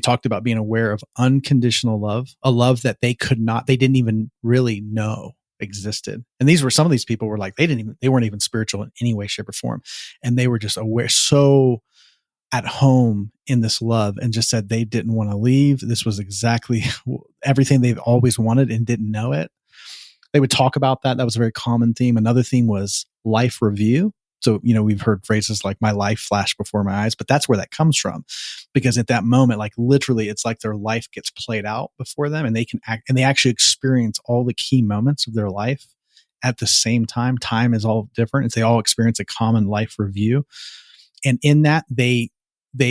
talked about being aware of unconditional love, a love that they didn't even really know existed. And some of these people were like, they weren't even spiritual in any way, shape, or form. And they were just aware, so at home in this love, and just said they didn't want to leave. This was exactly everything they've always wanted and didn't know it. They would talk about that. That was a very common theme. Another theme was life review. So, we've heard phrases like my life flashed before my eyes, but that's where that comes from, because at that moment, like literally, it's like their life gets played out before them, and they can act, and they actually experience all the key moments of their life at the same time. Time is all different. And they all experience a common life review. And in that, they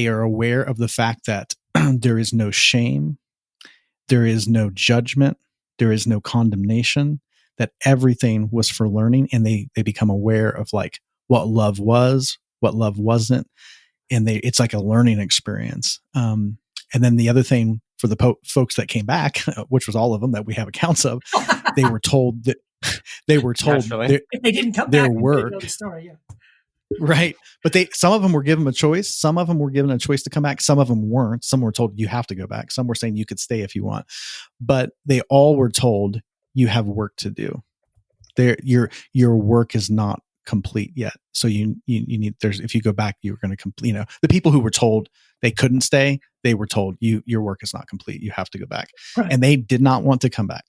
are aware of the fact that there is no shame, there is no judgment, there is no condemnation, that everything was for learning. And they become aware of like what love was, what love wasn't. And it's like a learning experience. And then the other thing for the folks that came back, which was all of them that we have accounts of, they were told that if they didn't come back, work, know the story, Right. But some of them were given a choice. Some of them were given a choice to come back. Some of them weren't. Some were told you have to go back. Some were saying you could stay if you want. But they all were told you have work to do. Your work is not complete yet. So you need, if you go back, you're going to complete, the people who were told they couldn't stay, they were told your work is not complete. You have to go back. Right. And they did not want to come back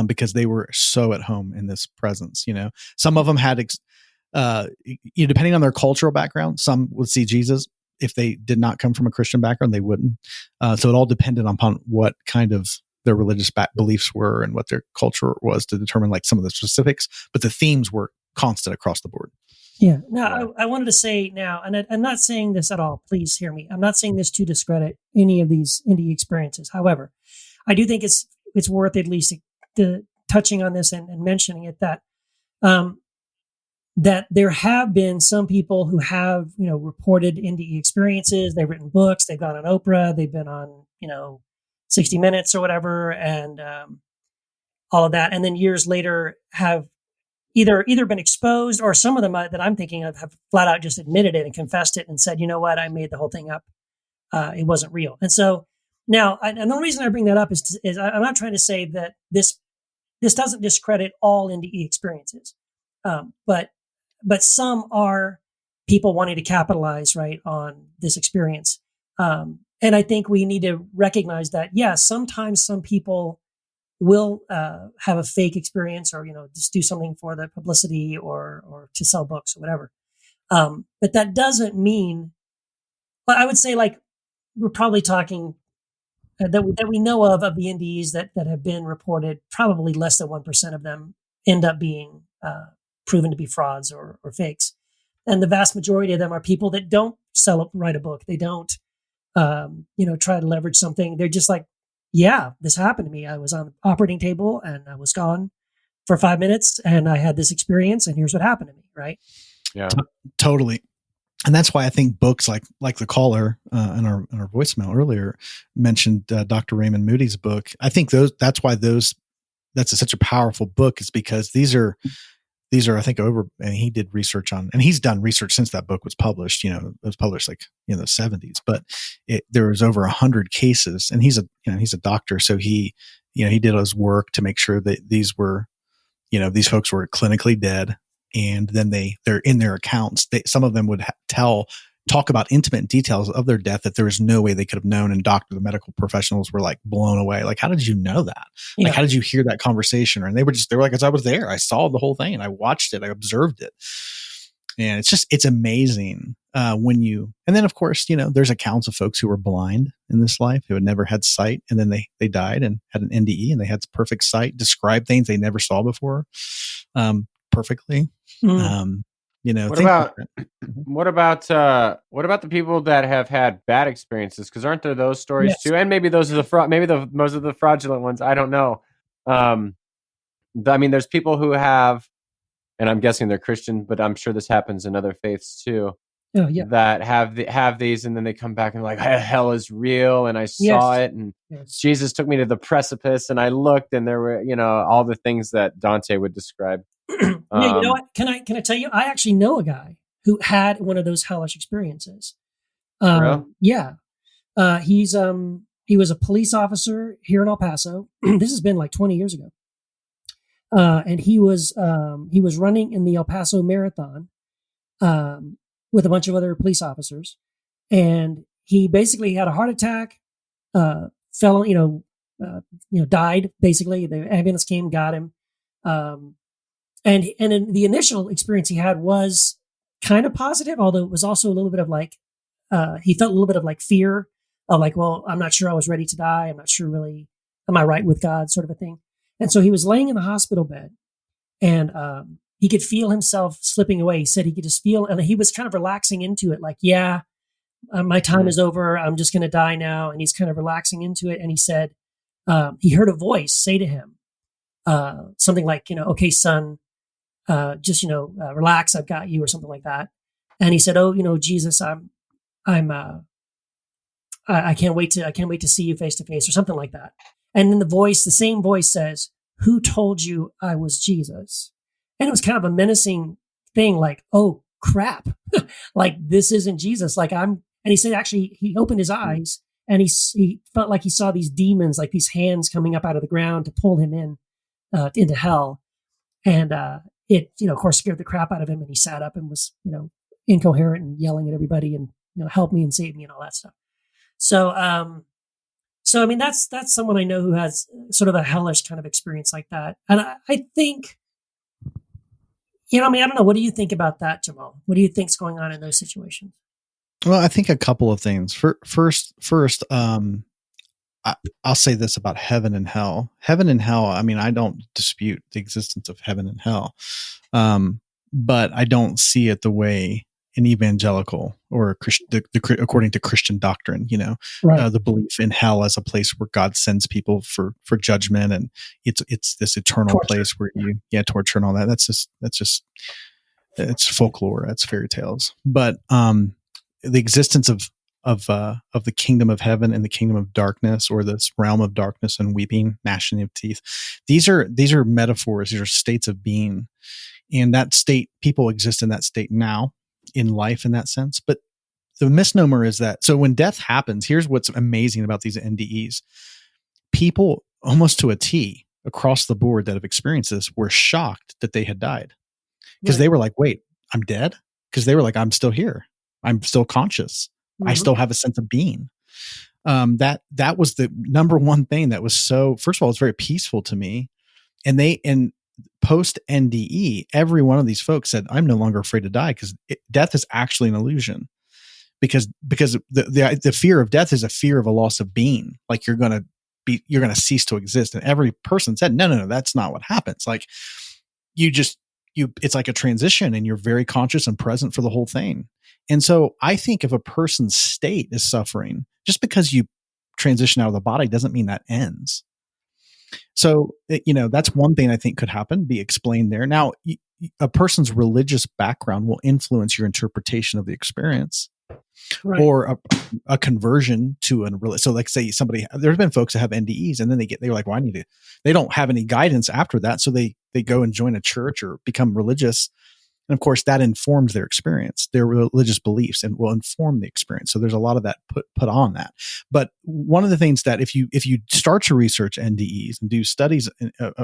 because they were so at home in this presence. Some of them had, depending on their cultural background, some would see Jesus. If they did not come from a Christian background, they wouldn't. So it all depended upon what kind of their religious beliefs were and what their culture was to determine like some of the specifics, but the themes were constant across the board. Yeah. Now, I wanted to say now, and I'm not saying this at all. Please hear me. I'm not saying this to discredit any of these NDE experiences. However, I do think it's worth at least touching on this and mentioning it that there have been some people who have, reported NDE experiences. They've written books. They've gone on Oprah. They've been on, 60 Minutes or whatever, and all of that. And then years later have either been exposed, or some of them that I'm thinking of have flat out just admitted it and confessed it and said, you know what, I made the whole thing up. It wasn't real. And so now, and the reason I bring that up is I'm not trying to say that this doesn't discredit all NDE experiences. But some are people wanting to capitalize right on this experience. And I think we need to recognize that, sometimes some people will have a fake experience or, just do something for the publicity or to sell books or whatever. But that doesn't mean, but I would say like, we're probably talking that we know of the NDEs that have been reported, probably less than 1% of them end up being proven to be frauds or fakes. And the vast majority of them are people that don't write a book. They don't, try to leverage something. They're just like, yeah, this happened to me. I was on the operating table and I was gone for 5 minutes and I had this experience and here's what happened to me. Right. Yeah, totally. And that's why I think books like the caller in our voicemail earlier mentioned Dr. Raymond Moody's book. I think that's such a powerful book, is because these are I think and he did research on, and he's done research since that book was published. It was published like in the 70s, but there was over 100 cases, and he's a doctor, so he did his work to make sure that these folks were clinically dead. And then they're in their accounts. Some of them would talk about intimate details of their death that there was no way they could have known. And the medical professionals were like blown away. Like, how did you know that? Yeah. Like, how did you hear that conversation? And they were like, as I was there, I saw the whole thing and I watched it. I observed it. And it's amazing and then of course, there's accounts of folks who were blind in this life, who had never had sight. And then they died and had an NDE and they had perfect sight, described things they never saw before. Perfectly. What about the people that have had bad experiences? Because aren't there those stories too? And maybe those are most of the fraudulent ones. I don't know. There's people who have, and I'm guessing they're Christian, but I'm sure this happens in other faiths too. Oh, yeah. That have these, and then they come back and like, hell is real, and I saw it, and Jesus took me to the precipice, and I looked, and there were all the things that Dante would describe. You know what? Can I tell you? I actually know a guy who had one of those hellish experiences. Really? Yeah. He was a police officer here in El Paso. This has been like 20 years ago. And he was running in the El Paso Marathon with a bunch of other police officers, and he basically had a heart attack, fell, died. Basically, the ambulance came, got him. And in the initial experience he had was kind of positive, although it was also a little bit of like, he felt a little bit of like fear of like, well, I'm not sure I was ready to die. I'm not sure really, am I right with God, sort of a thing. And so he was laying in the hospital bed and, he could feel himself slipping away. He said he could just feel, and he was kind of relaxing into it. Like, my time is over. I'm just going to die now. And he's kind of relaxing into it. And he said, he heard a voice say to him, something like, okay, son, just, relax. I've got you, or something like that. And he said, oh, Jesus, I can't wait to see you face to face, or something like that. And then the same voice says, who told you I was Jesus? And it was kind of a menacing thing, like, oh, crap, like this isn't Jesus. And he said, actually, he opened his eyes and he felt like he saw these demons, like these hands coming up out of the ground to pull him into hell. And it, of course, scared the crap out of him. And he sat up and was, incoherent and yelling at everybody and, help me and save me and all that stuff. So, I mean, that's someone I know who has sort of a hellish kind of experience like that. And I think, I don't know. What do you think about that, Jamal? What do you think's going on in those situations? Well, I think a couple of things. First, I'll say this about heaven and hell. Heaven and hell, I mean, I don't dispute the existence of heaven and hell, but I don't see it the way an evangelical or according to Christian doctrine, right. The belief in hell as a place where God sends people for judgment, and it's this eternal torture. Place where torture and all that. That's just it's folklore. That's fairy tales. But the existence of the kingdom of heaven and the kingdom of darkness, or this realm of darkness and weeping, gnashing of teeth. These are metaphors. These are states of being. And that state, people exist in that state now in life in that sense. But the misnomer is that, so when death happens, here's what's amazing about these NDEs. People almost to a T across the board that have experienced this were shocked that they had died. Because they were like, wait, I'm dead? Because they were like, I'm still here. I'm still conscious. I still have a sense of being. That was the number one thing that was so, first of all, it's very peaceful to me. And post NDE, every one of these folks said, I'm no longer afraid to die, because death is actually an illusion. Because the fear of death is a fear of a loss of being. Like you're going to cease to exist. And every person said, no, that's not what happens. Like it's like a transition, and you're very conscious and present for the whole thing. And so I think if a person's state is suffering, just because you transition out of the body doesn't mean that ends. So, that's one thing I think could happen, be explained there. Now, a person's religious background will influence your interpretation of the experience, right, or a conversion to so like say there's been folks that have NDEs and then they're like, well, they don't have any guidance after that. So they go and join a church or become religious. And of course that informs their experience, their religious beliefs, and will inform the experience. So there's a lot of that put on that. But one of the things that if you start to research NDEs and do studies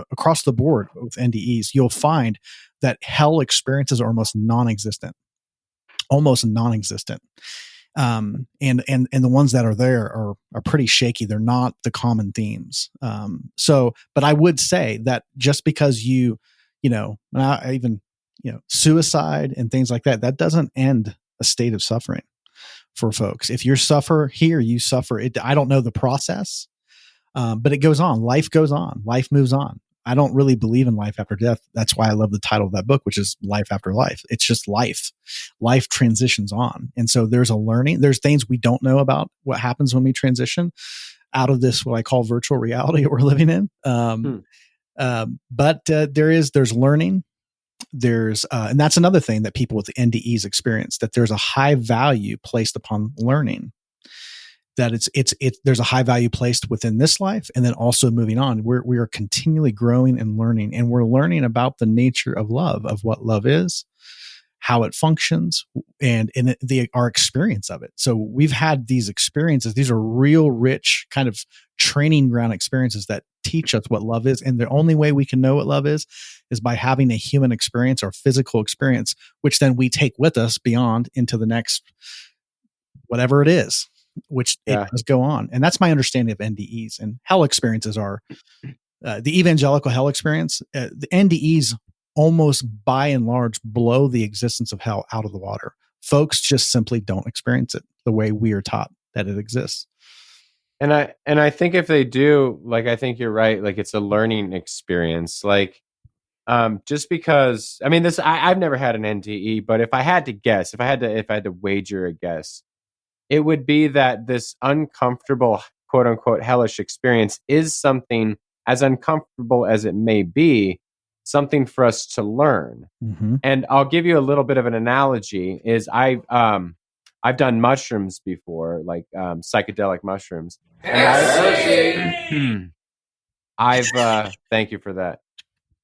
across the board with NDEs, you'll find that hell experiences are almost non-existent. And the ones that are there are pretty shaky. They're not the common themes. But I would say that just because suicide and things like that doesn't end a state of suffering for folks. If you suffer here, you suffer it. I don't know the process, but it goes on. Life goes on. Life moves on. I don't really believe in life after death. That's why I love the title of that book, which is Life After Life. It's just life. Life transitions on. And so there's a learning. There's things we don't know about what happens when we transition out of this, what I call virtual reality that we're living in. But there's learning. There's, and that's another thing that people with the NDEs experience, that there's a high value placed upon learning. That there's a high value placed within this life, and then also moving on. We are continually growing and learning, and we're learning about the nature of love, of what love is, how it functions, and our experience of it. So we've had these experiences. These are real rich kind of training ground experiences that teach us what love is. And the only way we can know what love is by having a human experience or physical experience, which then we take with us beyond into the next, whatever it is. Which it does go on. And that's my understanding of NDEs. And hell experiences are the evangelical hell experience. The NDEs almost by and large blow the existence of hell out of the water. Folks just simply don't experience it the way we are taught that it exists. And I think if they do, like, I think you're right. Like, it's a learning experience. Like, just because, I mean, I've never had an NDE, but if I had to guess, if I had to wager a guess, it would be that this uncomfortable, quote unquote, hellish experience is something, as uncomfortable as it may be, something for us to learn. Mm-hmm. And I'll give you a little bit of an analogy. Is I've done mushrooms before, like psychedelic mushrooms. And I've thank you for that.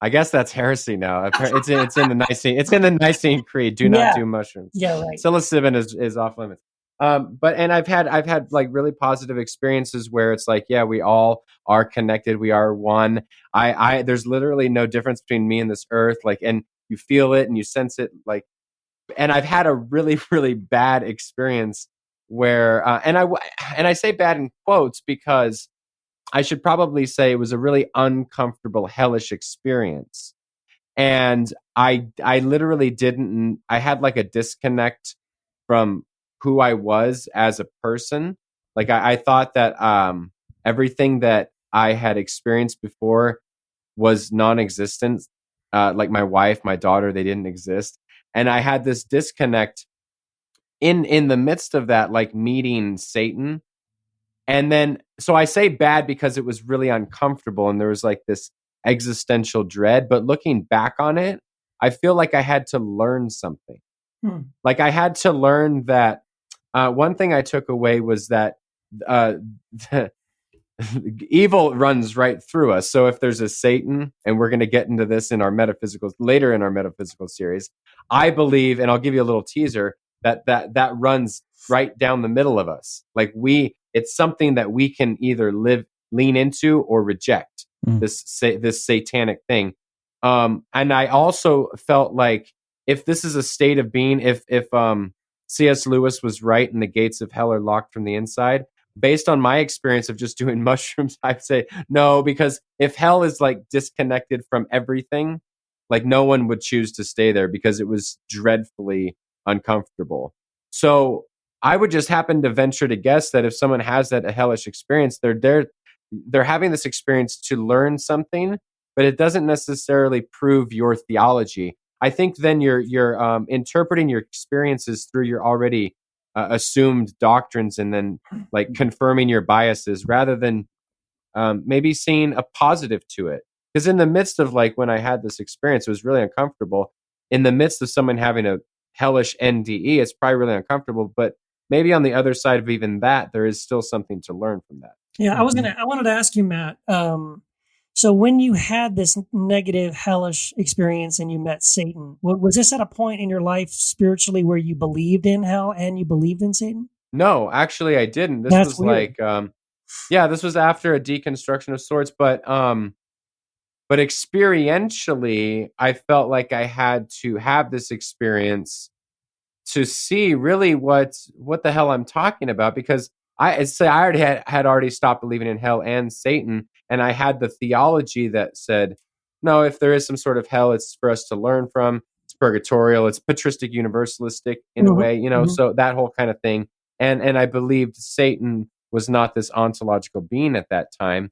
I guess that's heresy now. It's in the Nicene Creed. Do not do mushrooms. Yeah, right. Psilocybin is off limits. But I've had like really positive experiences where it's like, yeah, we all are connected. We are one. There's literally no difference between me and this earth. Like, and you feel it and you sense it. Like, and I've had a really, really bad experience where, and I say bad in quotes because I should probably say it was a really uncomfortable, hellish experience. And I literally didn't, I had like a disconnect from who I was as a person. Like I thought that everything that I had experienced before was non-existent. Like my wife, my daughter, they didn't exist. And I had this disconnect in the midst of that, like meeting Satan. And then, so I say bad because it was really uncomfortable and there was like this existential dread. But looking back on it, I feel like I had to learn something. Like I had to learn that one thing I took away was that evil runs right through us. So if there's a Satan, and we're going to get into this in our metaphysical later in our metaphysical series, I believe, and I'll give you a little teaser, that runs right down the middle of us. Like it's something that we can either lean into or reject. This satanic thing. And I also felt like if this is a state of being, if C.S. Lewis was right and the gates of hell are locked from the inside, based on my experience of just doing mushrooms, I'd say no, because if hell is like disconnected from everything, like no one would choose to stay there because it was dreadfully uncomfortable. So I would just happen to venture to guess that if someone has that a hellish experience, they're having this experience to learn something, but it doesn't necessarily prove your theology. I think then you're interpreting your experiences through your already assumed doctrines and then like confirming your biases rather than maybe seeing a positive to it. Because in the midst of like when I had this experience, it was really uncomfortable. In the midst of someone having a hellish NDE, it's probably really uncomfortable. But maybe on the other side of even that, there is still something to learn from that. Yeah, I wanted to ask you, Matt. So when you had this negative, hellish experience and you met Satan, was this at a point in your life spiritually where you believed in hell and you believed in Satan? No, actually, I didn't. This was weird. Like, this was after a deconstruction of sorts, but experientially, I felt like I had to have this experience to see really what the hell I'm talking about, because I already had already stopped believing in hell and Satan, and I had the theology that said, no, if there is some sort of hell, it's for us to learn from. It's purgatorial. It's patristic universalistic in a way, so that whole kind of thing. And I believed Satan was not this ontological being at that time.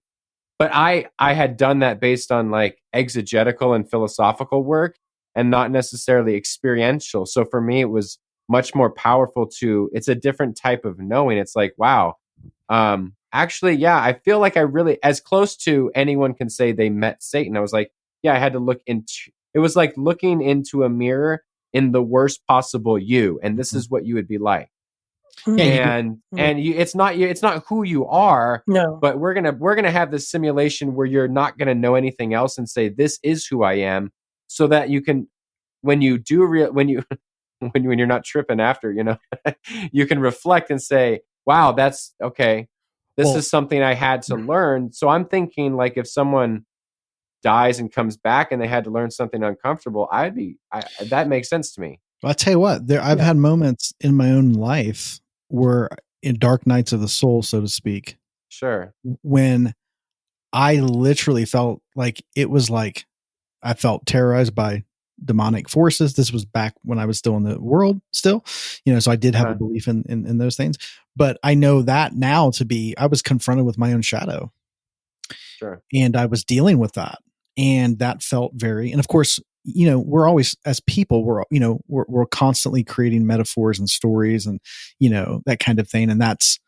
But I had done that based on like exegetical and philosophical work and not necessarily experiential. So for me, it was much more powerful it's a different type of knowing. It's like, wow, actually, yeah, I feel like I really, as close to anyone can say they met Satan. I was like, yeah, I had to look into, it was like looking into a mirror in the worst possible you. And this is what you would be like. And it's not who you are. No. But we're gonna have this simulation where you're not gonna know anything else and say this is who I am, so that you can, when you do when you're not tripping after, you can reflect and say, wow, that's okay. This is something I had to learn. So I'm thinking like if someone dies and comes back and they had to learn something uncomfortable, that makes sense to me. Well, I'll tell you what, I've had moments in my own life where in dark nights of the soul, so to speak, sure, when I literally felt like I felt terrorized by demonic forces. This was back when I was still in the world still, so I did have a belief in those things, but I know that now I was confronted with my own shadow. Sure. And I was dealing with that. And that felt and of course, we're always, as people, we're constantly creating metaphors and stories and, that kind of thing. And that's,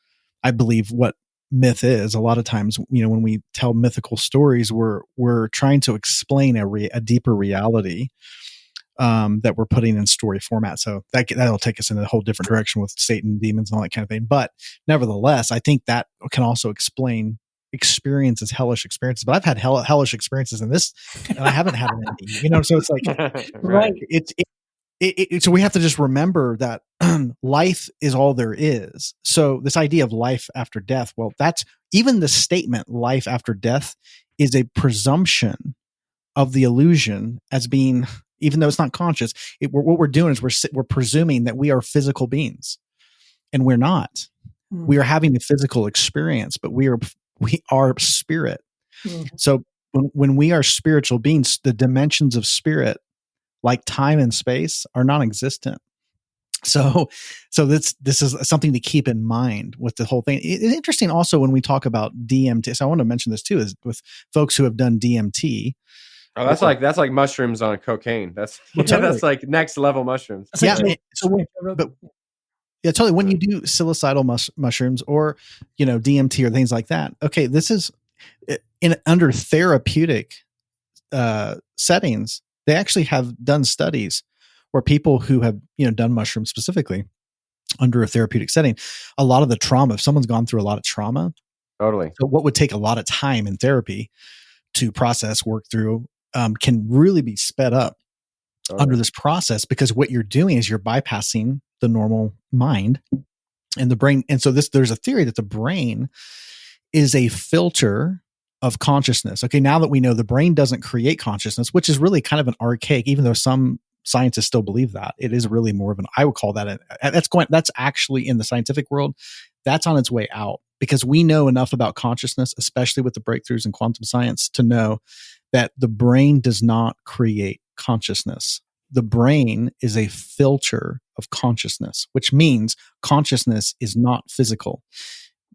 I believe, what myth is. A lot of times, when we tell mythical stories, we're trying to explain a deeper reality that we're putting in story format. So that'll take us in a whole different direction with Satan, demons, and all that kind of thing. But nevertheless, I think that can also explain experience as hellish experiences, but I've had hellish experiences in this, and I haven't had an NDE. So it's like, Right. So we have to just remember that life is all there is. So this idea of life after death, well, that's even the statement life after death is a presumption of the illusion as being, even though it's not conscious, what we're doing is we're presuming that we are physical beings, and we're not. We are having a physical experience, but we are spirit. So when we are spiritual beings, the dimensions of spirit, like time and space, are non-existent. So this is something to keep in mind with the whole thing. It's interesting also when we talk about DMT. So I want to mention this too, is with folks who have done DMT. Oh, that's like mushrooms on cocaine. That's that's like next level mushrooms. Yeah, totally. When you do psilocybal mushrooms or DMT or things like that, okay, this is under therapeutic settings. They actually have done studies where people who have done mushrooms specifically under a therapeutic setting, a lot of the trauma, if someone's gone through a lot of trauma, totally. So what would take a lot of time in therapy to process, work through, can really be sped up under this process, because what you're doing is you're bypassing the normal mind and the brain. And so there's a theory that the brain is a filter of consciousness. Okay, now that we know the brain doesn't create consciousness, which is really kind of an archaic, even though some scientists still believe that, it is really more of an, I would call that that's actually in the scientific world, that's on its way out, because we know enough about consciousness, especially with the breakthroughs in quantum science, to know that the brain does not create consciousness. The brain is a filter of consciousness, which means consciousness is not physical.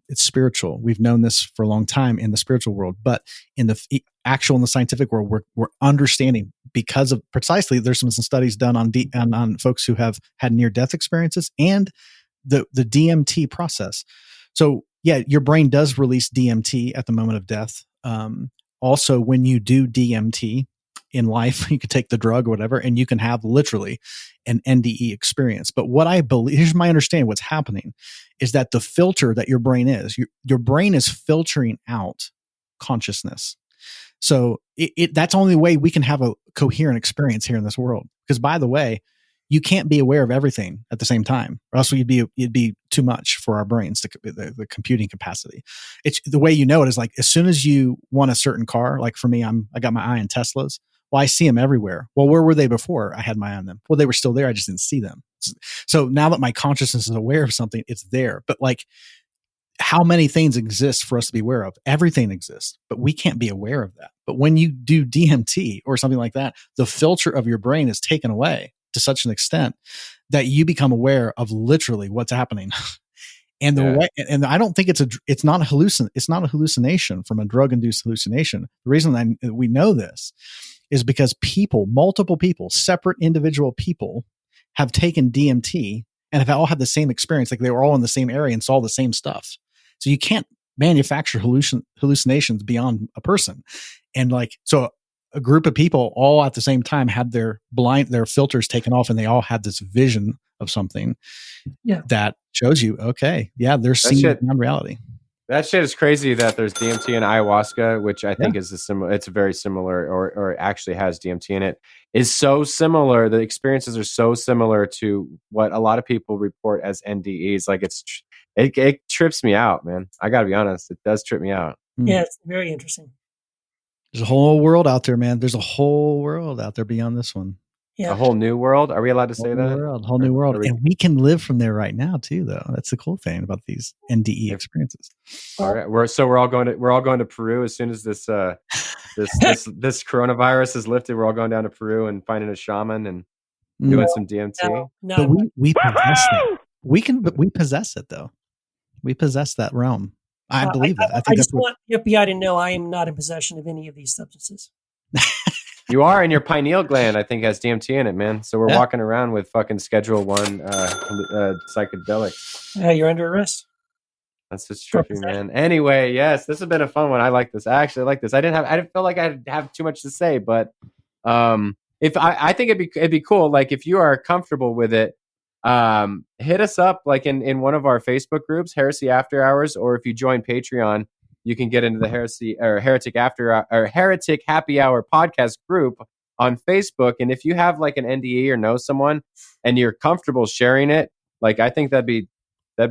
It's spiritual. We've known this for a long time in the spiritual world, but in the scientific world, we're understanding, because of precisely, there's some studies done on folks who have had near-death experiences and the DMT process. So yeah, your brain does release DMT at the moment of death. Also, when you do DMT in life, you could take the drug or whatever, and you can have literally an NDE experience. But what I believe, here's my understanding, what's happening is that the filter that your brain is, your brain is filtering out consciousness. So that's the only way we can have a coherent experience here in this world. Because by the way, you can't be aware of everything at the same time, or else it'd be too much for our brains, the computing capacity. It's the way it is like, as soon as you want a certain car, like for me, I got my eye on Teslas. Well, I see them everywhere. Well, where were they before I had my eye on them? Well, they were still there. I just didn't see them. So now that my consciousness is aware of something, it's there. But like, how many things exist for us to be aware of? Everything exists, but we can't be aware of that. But when you do DMT or something like that, the filter of your brain is taken away to such an extent that you become aware of literally what's happening. And way, and I don't think it's not a hallucination from a drug-induced hallucination. The reason we know this is because multiple people, separate individual people, have taken DMT and have all had the same experience. Like they were all in the same area and saw the same stuff. So you can't manufacture hallucinations beyond a person. And so a group of people all at the same time had their filters taken off, and they all had this vision of something that shows you, okay, yeah, they're seeing beyond reality. That shit is crazy that there's DMT and ayahuasca, which I think is it's very similar, or actually has DMT in it, is so similar. The experiences are so similar to what a lot of people report as NDEs. Like it trips me out, man. I gotta be honest. It does trip me out. Yeah, it's very interesting. There's a whole world out there, man. There's a whole world out there beyond this one. Yeah. A whole new world? Are we allowed to say that? Whole new world. And we can live from there right now too, though. That's the cool thing about these NDE experiences. All right. We're all going to Peru as soon as this this coronavirus is lifted. We're all going down to Peru and finding a shaman and doing some DMT. But we possess that. We possess it though. We possess that realm. I believe that. I just want the FBI to know I am not in possession of any of these substances. You are, and your pineal gland, I think, has DMT in it, man. So we're walking around with fucking Schedule 1 psychedelics. Yeah, you're under arrest. That's just trippy, man. Anyway, yes, this has been a fun one. I like this. I actually like this. I didn't feel like I'd have too much to say, but if I think it'd be cool. Like if you are comfortable with it, hit us up like in one of our Facebook groups, Heresy After Hours, or if you join Patreon, you can get into the Heretic Happy Hour podcast group on Facebook. And if you have like an NDE or know someone and you're comfortable sharing it, like I think that'd be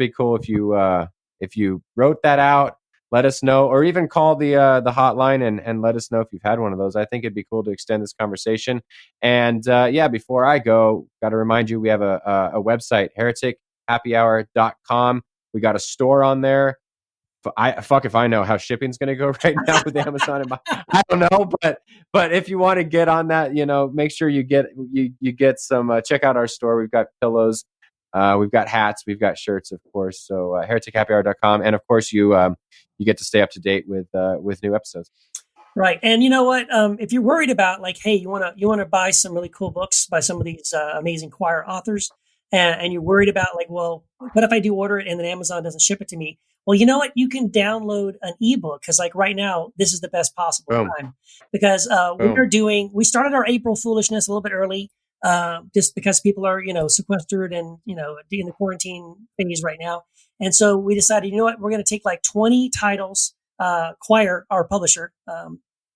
cool if you wrote that out, let us know, or even call the hotline and let us know if you've had one of those. I think it'd be cool to extend this conversation. And before I go, got to remind you, we have a website, heretichappyhour.com. We got a store on there. If I know how shipping's going to go right now with Amazon. I don't know, but if you want to get on that, make sure you get some. Check out our store. We've got pillows, we've got hats, we've got shirts, of course. So heretichappyhour.com, and of course you get to stay up to date with new episodes. Right. And you know what? If you're worried about like, hey, you want to buy some really cool books by some of these amazing choir authors, and you're worried about like, well, what if I do order it and then Amazon doesn't ship it to me? Well, you know what? You can download an ebook because like right now, this is the best possible time because we started our April foolishness a little bit early just because people are, sequestered and, in the quarantine phase right now. And so we decided, you know what? We're going to take like 20 titles. Choir, our publisher,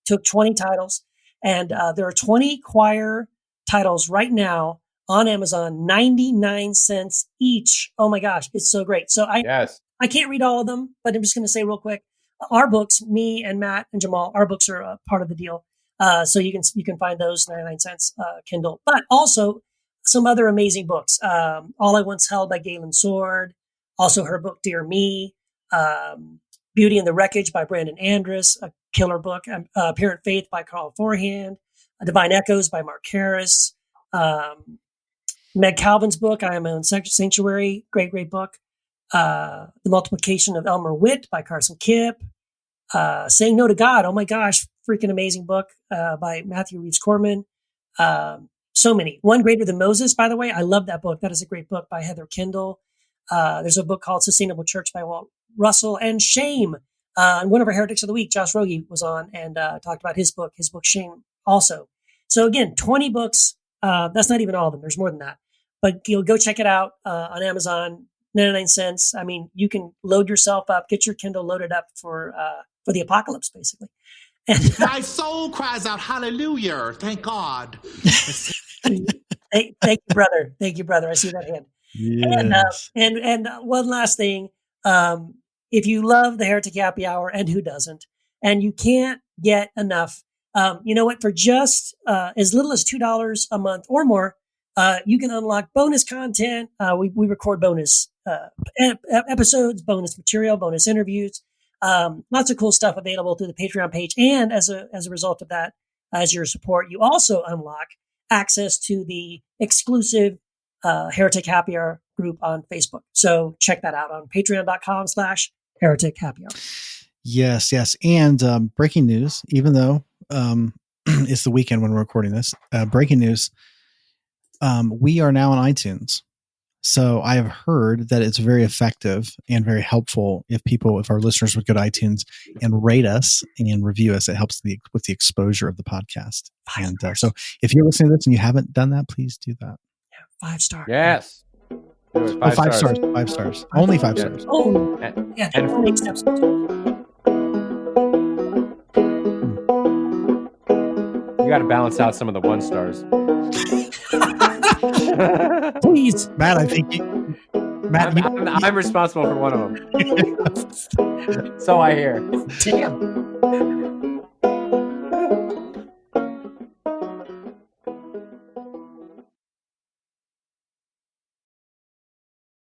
took 20 titles, and there are 20 choir titles right now on Amazon, 99 cents each. Oh my gosh, it's so great. So I can't read all of them, but I'm just going to say real quick, our books, me and Matt and Jamal, our books are a part of the deal. So you can find those 99 cents Kindle, but also some other amazing books. All I Once Held by Galen Sword, also her book, Dear Me, Beauty and the Wreckage by Brandon Andrus, a killer book. Apparent Faith by Carl Forehand, Divine Echoes by Mark Harris, Meg Calvin's book, I Am My Own Sanctuary, great book. The Multiplication of Elmer Witt by Carson Kipp, Saying No to God, oh my gosh, freaking amazing book by Matthew Reeves Corman. So many. One Greater Than Moses, by the way, I love that book. That is a great book by Heather Kendall. There's a book called Sustainable Church by Walt Russell, and Shame. And one of our Heretics of the Week, Josh Rogie, was on and talked about his book Shame also. So again, 20 books. That's not even all of them. There's more than that. But you'll go check it out on Amazon, 99 cents. I mean, you can load yourself up, get your Kindle loaded up for the apocalypse, basically. And, my soul cries out, hallelujah. Thank God. Thank you, brother. Thank you, brother. I see that hand. Yes. And one last thing. If you love the Heretic Happy Hour, and who doesn't, and you can't get enough, you know what? For just as little as $2 a month or more, you can unlock bonus content. We record bonus episodes, bonus material, bonus interviews, lots of cool stuff available through the Patreon page. And as a result of that, as your support, you also unlock access to the exclusive Heretic Happy Hour group on Facebook. So check that out on patreon.com/Heretic Happy Hour. Yes. And breaking news, even though it's the weekend when we're recording this, breaking news, we are now on iTunes. So I have heard that it's very effective and very helpful if our listeners would go to iTunes and rate us and review us. It helps with the exposure of the podcast. And so if you're listening to this and you haven't done that, please do that. 5 stars. Yes. 5 stars. 5 stars. Only 5 stars. Oh, yeah. And next episode. You got to balance out some of the 1 stars. Please, Matt. I think I'm responsible for one of them. So I hear. Damn.